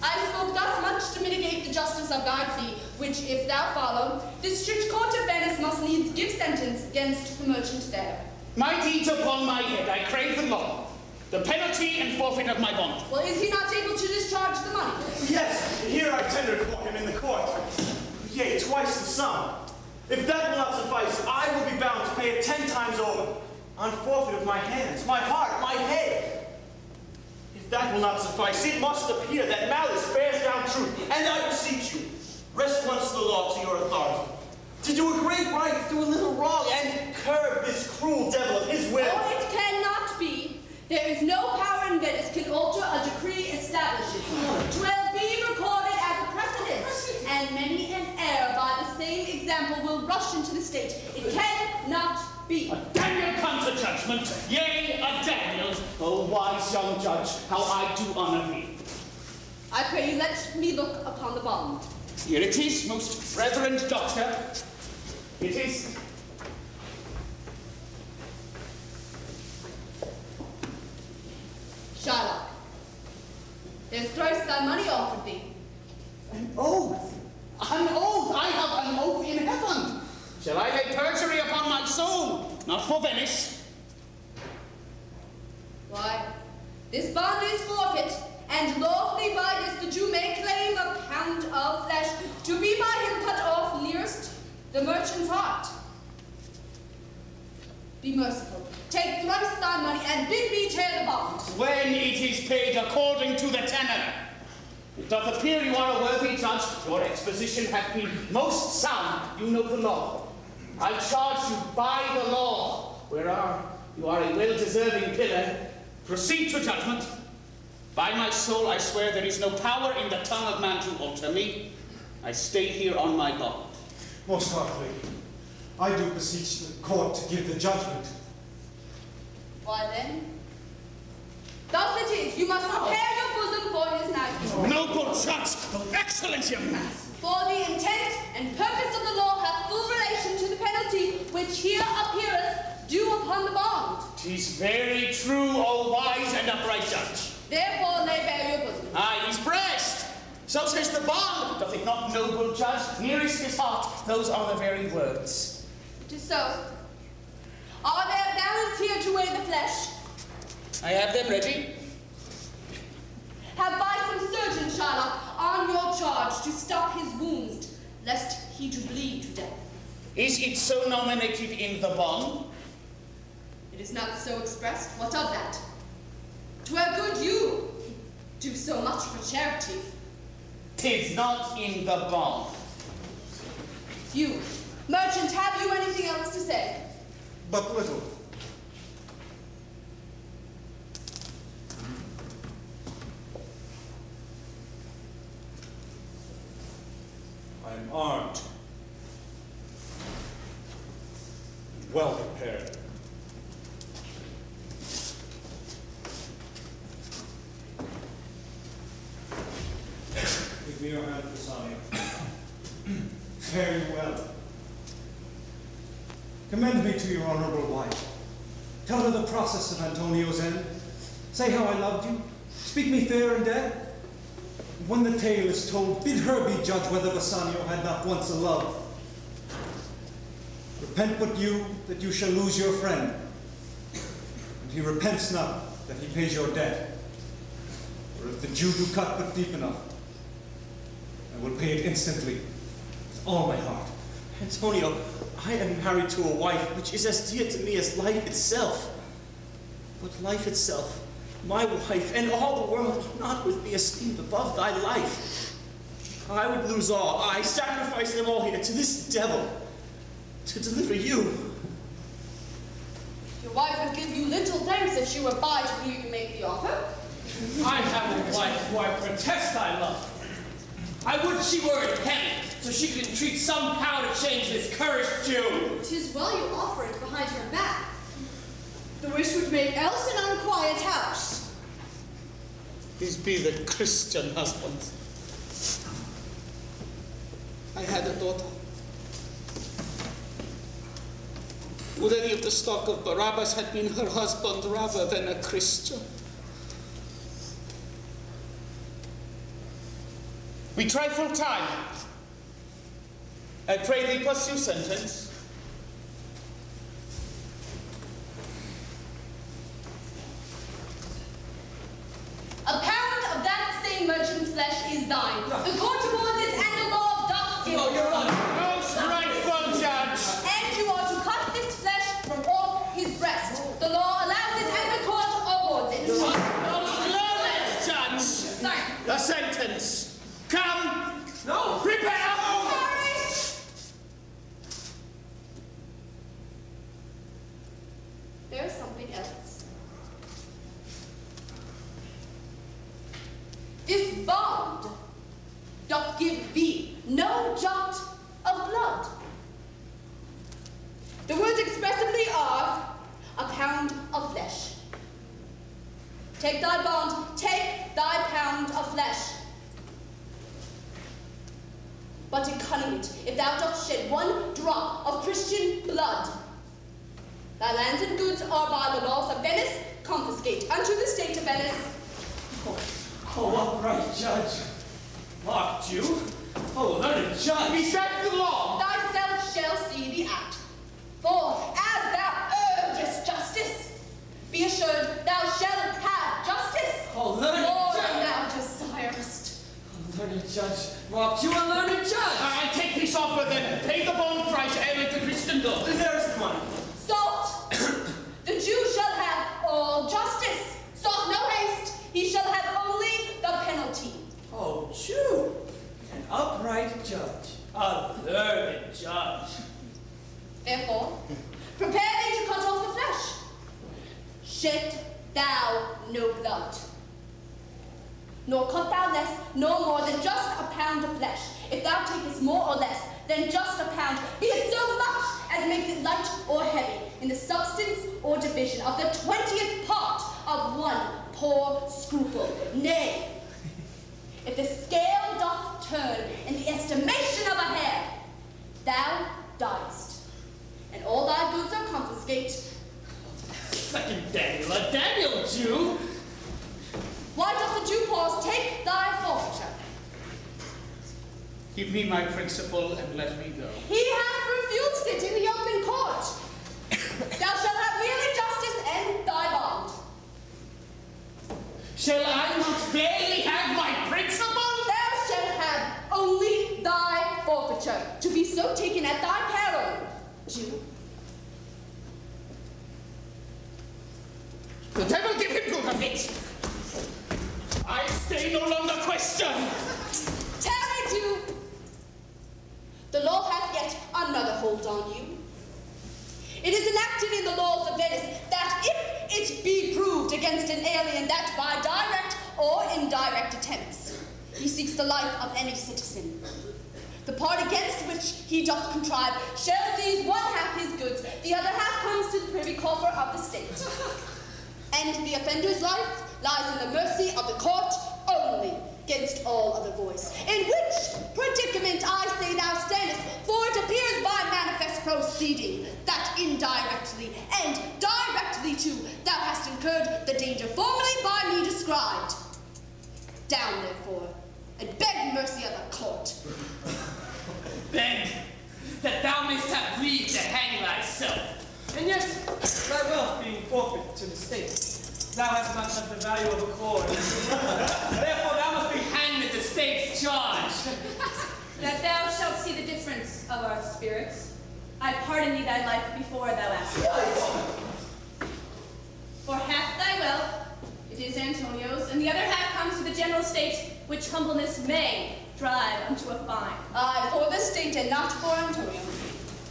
I spoke thus much to mitigate the justice of thy plea, which, if thou follow, this strict court of Venice must needs give sentence against the merchant there. My deeds upon my head, I crave the law, the penalty and forfeit of my bond. Well, is he not able to discharge the money? Yes, here I tendered for him in the court. Yea, twice the sum. If that will not suffice, I will be bound to pay it 10 times over, on forfeit of my hands, my heart, my head. If that will not suffice, it must appear that malice bears down truth, and I beseech you, rest once the law to your authority, to do a great right, do a little wrong, and curb this cruel devil of his will. Oh, it cannot be. There is no power in Venice can alter a decree established. 'Twill be recorded as a precedent, and many an heir by the same example will rush into the state. It cannot be. A Daniel comes to judgment, yea, a Daniel. O wise young judge, how I do honor thee. I pray you let me look upon the bond. Here it is, most reverend doctor. It is. Shylock, there's thrice thy money offered thee. An oath! An oath! I have an oath in heaven! Shall I lay perjury upon my soul? Not for Venice. Why, this bond is forfeit, and lawfully by this the Jew may claim a pound of flesh to be by him cut off nearest the merchant's heart. Be merciful. Take thrice thy money and bid me tear the bond. When it is paid according to the tenor. It doth appear you are a worthy judge. Your exposition hath been most sound. You know the law. I charge you by the law, whereof you are a well-deserving pillar. Proceed to judgment. By my soul, I swear there is no power in the tongue of man to alter me. I stay here on my bond. Most heartily, I do beseech the court to give the judgment. Why then? Thus it is, you must prepare your bosom for his knife. Noble judge, of excellent young man. For the intent and purpose of the law hath full relation to the penalty which here appeareth due upon the bond. 'Tis very true, O wise and upright judge. Therefore lay bare your bosom. Aye, his breast. So says the bond. Doth it not, noble judge? Nearest his heart. Those are the very words. 'Tis so. Are there balance here to weigh the flesh? I have them ready. Have by some surgeon, Shylock, on your charge to stop his wounds, lest he to bleed to death. Is it so nominated in the bond? It is not so expressed. What of that? 'Twere good you do so much for charity. 'Tis not in the bond. You, merchant, have you anything else to say? But little. I am armed. Well prepared. Give me your hand, Bassanio. Fare you well. Commend me to your honorable wife. Tell her the process of Antonio's end. Say how I loved you. Speak me fair and dead. When the tale is told, bid her be judge whether Bassanio had not once a love. Repent but you, that you shall lose your friend. And he repents not, that he pays your debt. For if the Jew do cut but deep enough, I will pay it instantly, with all my heart. Antonio, I am married to a wife which is as dear to me as life itself. But life itself, my wife, and all the world not with me esteemed above thy life. I would lose all, I sacrifice them all here to this devil, to deliver you. Your wife would give you little thanks if she were by to hear you make the offer. I have a wife who I protest I love. I would she were in heaven, so she could entreat some power to change this cursed Jew. 'Tis well you offer it behind her back. The wish would make else an unquiet house. These be the Christian husbands. I had a daughter. Would any of the stock of Barabbas had been her husband rather than a Christian? We trifle time. I pray thee pursue sentence. A pound of that same merchant's flesh is thine. The court awards it, and the law doth give it. No, Your Honor. Most rightful judge. And you are to cut this flesh from off his breast. The law allows it, and the court awards it. Glorious judge. Sorry. The sentence. Come. No, Prepare. There is something else. This bond doth give thee no jot of blood. The words expressively are a pound of flesh. Take thy bond, take thy pound of flesh. But in cunning it, if thou dost shed one drop of Christian blood, thy lands and goods are by the laws of Venice confiscate unto the state of Venice. Oh, upright judge. Mock Jew. Oh, learned judge. Besides the law. Thyself shall see the act. For as thou urgest justice, be assured thou shalt have justice. Oh, learned More judge. than thou desirest. Oh, learned judge. Mock Jew and learned judge. I take this offer then. Pay the bond price ere to Christendom. There's the money. Salt, the Jew shall have all justice. Salt no haste, he shall have only the penalty. Oh, Jew. An upright judge. A learned judge. Therefore, prepare thee to cut off the flesh. Shed thou no blood. Nor cut thou less, nor more than just a pound of flesh. If thou takest more or less than just a pound, be it so much as makes it light or heavy, in the substance or division of the 20th part of one poor scruple. Nay, if the scale doth turn in the estimation of a hair, thou diest, and all thy goods are confiscate. Second Daniel, a Daniel Jew. Why doth the Jew pause? Take thy forfeiture. Give me my principal and let me go. He hath refused it in the open court. Thou shalt have merely justice and thy bond. Shall I not barely have my principal? Thou shalt have only thy forfeiture, to be so taken at thy peril, Jew. The devil give him good of it. I stay no longer question. Tarry, Jew. The law hath yet another hold on you. It is enacted in the laws of Venice that if it be proved against an alien that by direct or indirect attempts he seeks the life of any citizen, the part against which he doth contrive shall seize one half his goods, the other half comes to the privy coffer of the state. And the offender's life lies in the mercy of the court only, against all other voice. In which predicament I say thou standest, for it appears by manifest proceeding that indirectly and directly too thou hast incurred the danger formerly by me described. Down therefore, and beg mercy of the court. Beg that thou mayst have leave to hang thyself. And yet, thy wealth being forfeit to the state, thou hast not left the value of a coin. Therefore thou must be hanged at the state's charge. That thou shalt see the difference of our spirits, I pardon thee thy life before thou ask. For half thy wealth, it is Antonio's, and the other half comes to the general state, which humbleness may drive unto a fine. Aye, for the state and not for Antonio.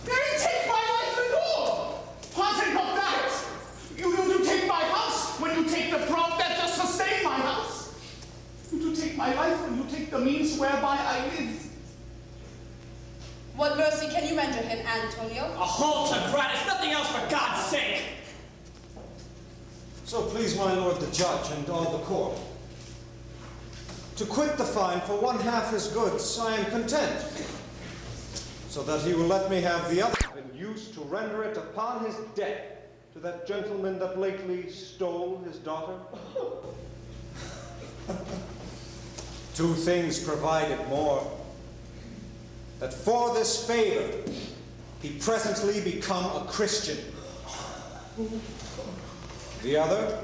Then take my life and all! Think of that! You take my house when you take the prop that just sustained my house. You take my life when you take the means whereby I live. What mercy can you render him, Antonio? A halt to gratis, nothing else for God's sake! So please my lord the judge and all the court, to quit the fine for one half his goods I am content, so that he will let me have the other in use to render it upon his death to that gentleman that lately stole his daughter. 2 things provided more, that for this favor he presently become a Christian. The other,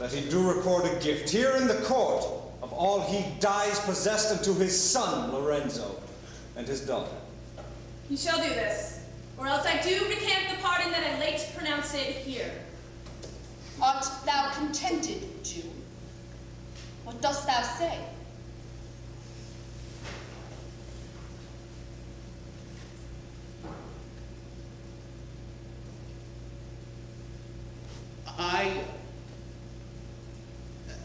that he do record a gift here in the court of all he dies possessed unto his son Lorenzo and his daughter. You shall do this, or else I do recant the pardon that I late pronounced here. Art thou contented, Jew? What dost thou say? I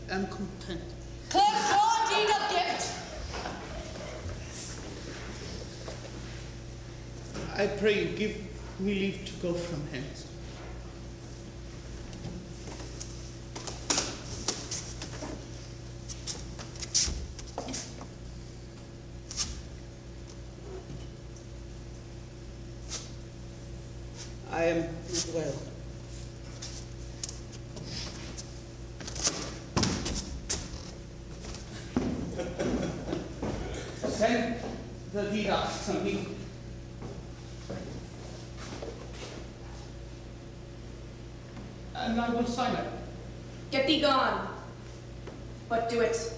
am content. Clerk, draw deed of gift. I pray you give me leave to go from hence. I am not well. Send the deed off to me. And I will sign it. Get thee gone, but do it.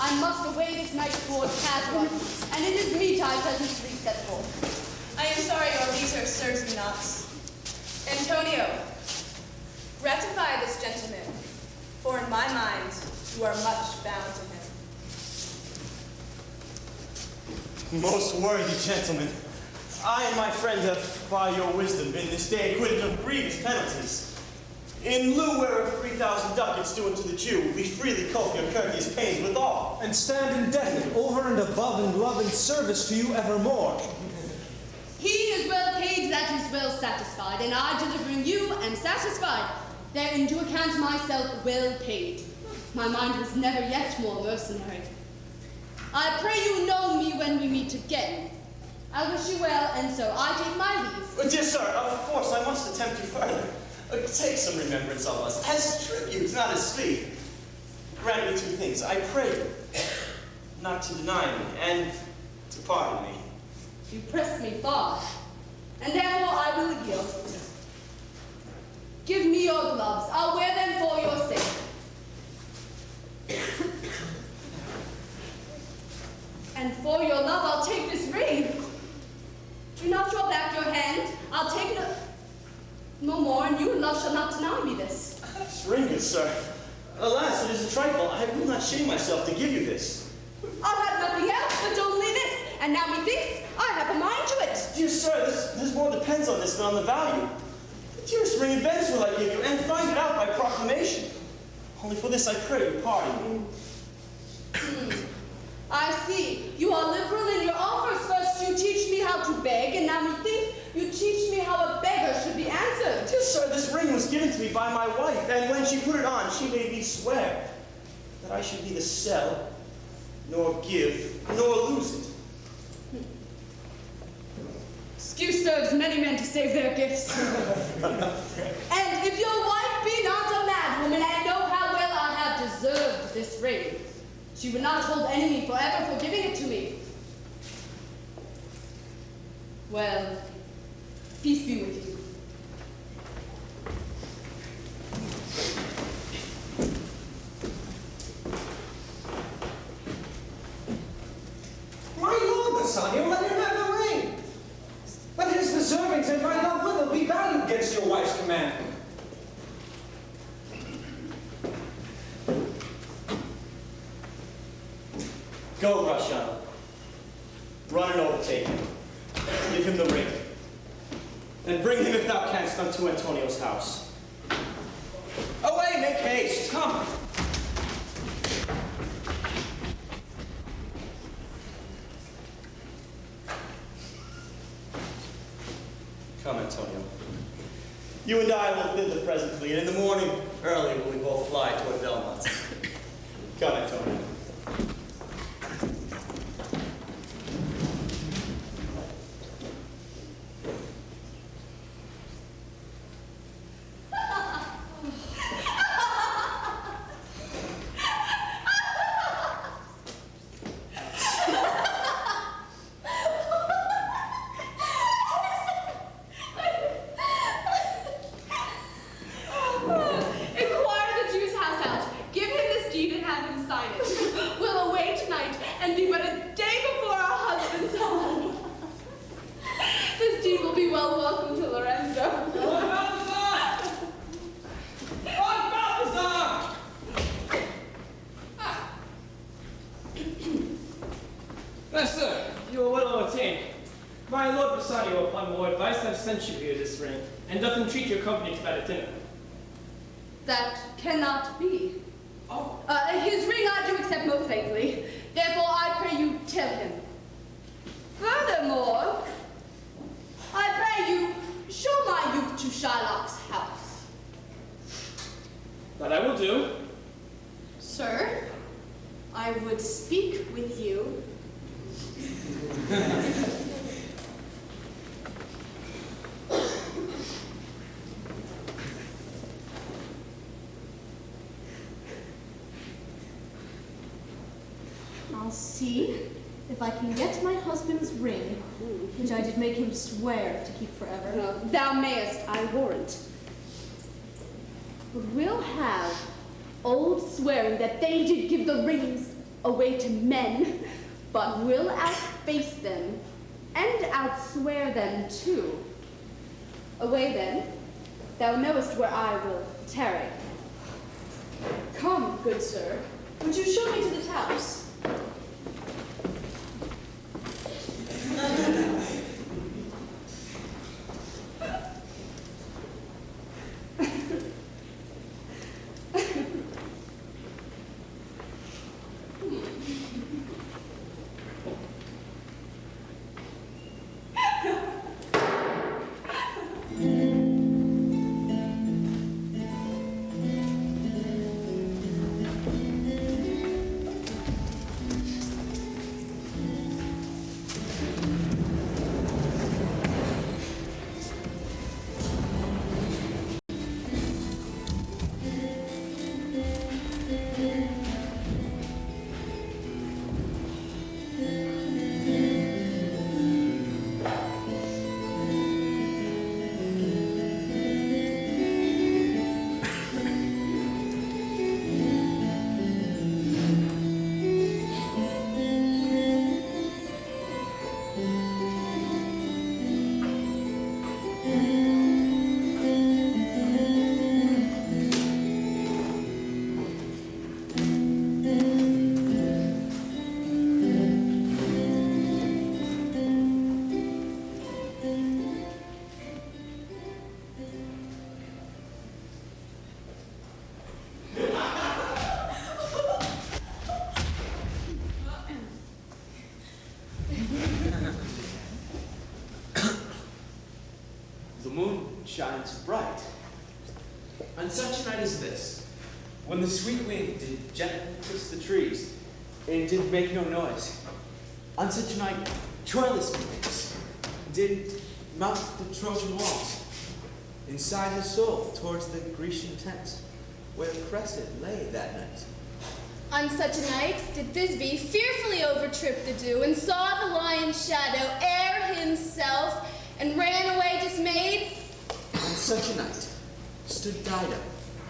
I must away this night toward Cadwell, and it is meet I presently set forth. I am sorry your leisure serves me not. Antonio, gratify this gentleman, for in my mind you are much bound to him. Most worthy gentlemen, I and my friend have, by your wisdom, been this day acquitted of grievous penalties. In lieu whereof 3,000 ducats due unto the Jew, we freely cope your courteous pains withal. And stand indebted over and above in love and service to you evermore. He is well paid that is well satisfied, and I, delivering you, am satisfied. Therein do account myself well paid. My mind was never yet more mercenary. I pray you know me when we meet again. I wish you well, and so I take my leave. Dear sir, of course I must attempt you further. Take some remembrance of us, as tribute, not as fee. Grant me 2 things. I pray you not to deny me, and to pardon me. You press me far, and therefore I will yield. Give me your gloves. I'll wear them for your sake. And for your love, I'll take this ring. Do not draw back your hand. I'll take no more, and you in love shall not deny me this. This ring, good sir. Alas, it is a trifle. I will not shame myself to give you this. I'll have nothing else but only this, and now methinks I have a mind to it. Dear sir, this more depends on this than on the value. The dearest ring in Venice will I give you, and find it out by proclamation. Only for this I pray you pardon me. I see. You are liberal in your offers. First you teach me how to beg, and now methinks you teach me how a beggar should be answered. Sir, this ring was given to me by my wife, and when she put it on, she made me swear that I should neither sell, nor give, nor lose it. Excuse serves many men to save their gifts. And if your wife be not a mad woman, and know how well I have deserved this ring, she would not hold enemy forever for giving it to me. Well, peace be with you. My lord, Bassanio, let him have the ring. Let his deservings and my love will be valued against your wife's command. Go, Gratiano. Run and overtake him. Give him the ring. And bring him, if thou canst, unto Antonio's house. Away, make haste. Come. Come, Antonio. You and I will bid the presently, and in the morning, early, will we both fly toward Belmont. Come, Antonio. That cannot be. His ring I do accept most faithfully. Therefore, I pray you tell him. Furthermore, I pray you show my youth to Shylock's house. That I will do. Sir, I would speak with you. I'll see if I can get my husband's ring, which I did make him swear to keep forever. No, thou mayest, I warrant. But we'll have old swearing that they did give the rings away to men, but will outface them and outswear them too. Away then, thou knowest where I will tarry. Come, good sir, would you show me to the house? shines bright. On such a night as this, when the sweet wind did gently kiss the trees, and did make no noise, on such a night, Troilus methinks, did mount the Trojan walls, inside his soul towards the Grecian tents, where Cressid lay that night. On such a night did Thisbe fearfully overtrip the dew, and saw the lion's shadow ere himself, and ran away dismayed. On such a night stood Dido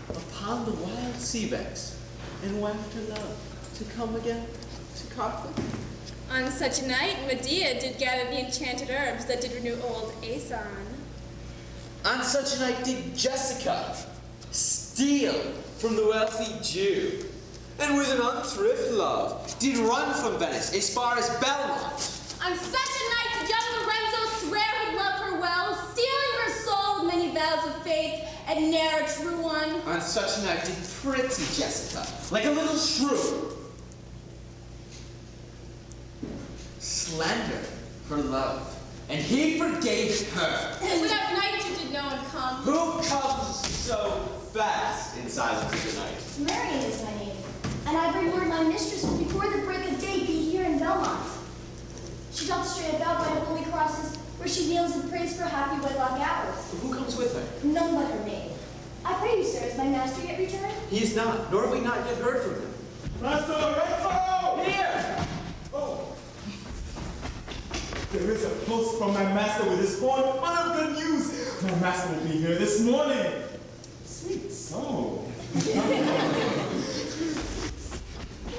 upon the wild sea banks, and wept her love to come again to Carthage. On such a night Medea did gather the enchanted herbs that did renew old Aeson. On such a night did Jessica steal from the wealthy Jew, and with an unthrift love did run from Venice as far as Belmont. On such a night did young Lorenzo swear he'd love her well, stealing her soul with many vows of faith, and ne'er a true one. On such a night did pretty Jessica, like a little shrew, slender her love, and he forgave her. And without night you did no one come. Who comes so fast in silence of the night? Marion is my name, and I bring word my mistress will before the break of day be here in Belmont. She doth stray about by the holy crosses, where she kneels and prays for happy wedlock hours. Who comes with her? None but her maid. I pray you, sir, is my master yet returned? He is not, nor have we not yet heard from him. Master Lorenzo! Here! Oh. There is a post from my master with his horn full of good news. My master will be here this morning. Sweet soul.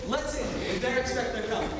Let's in, and there expect their coming.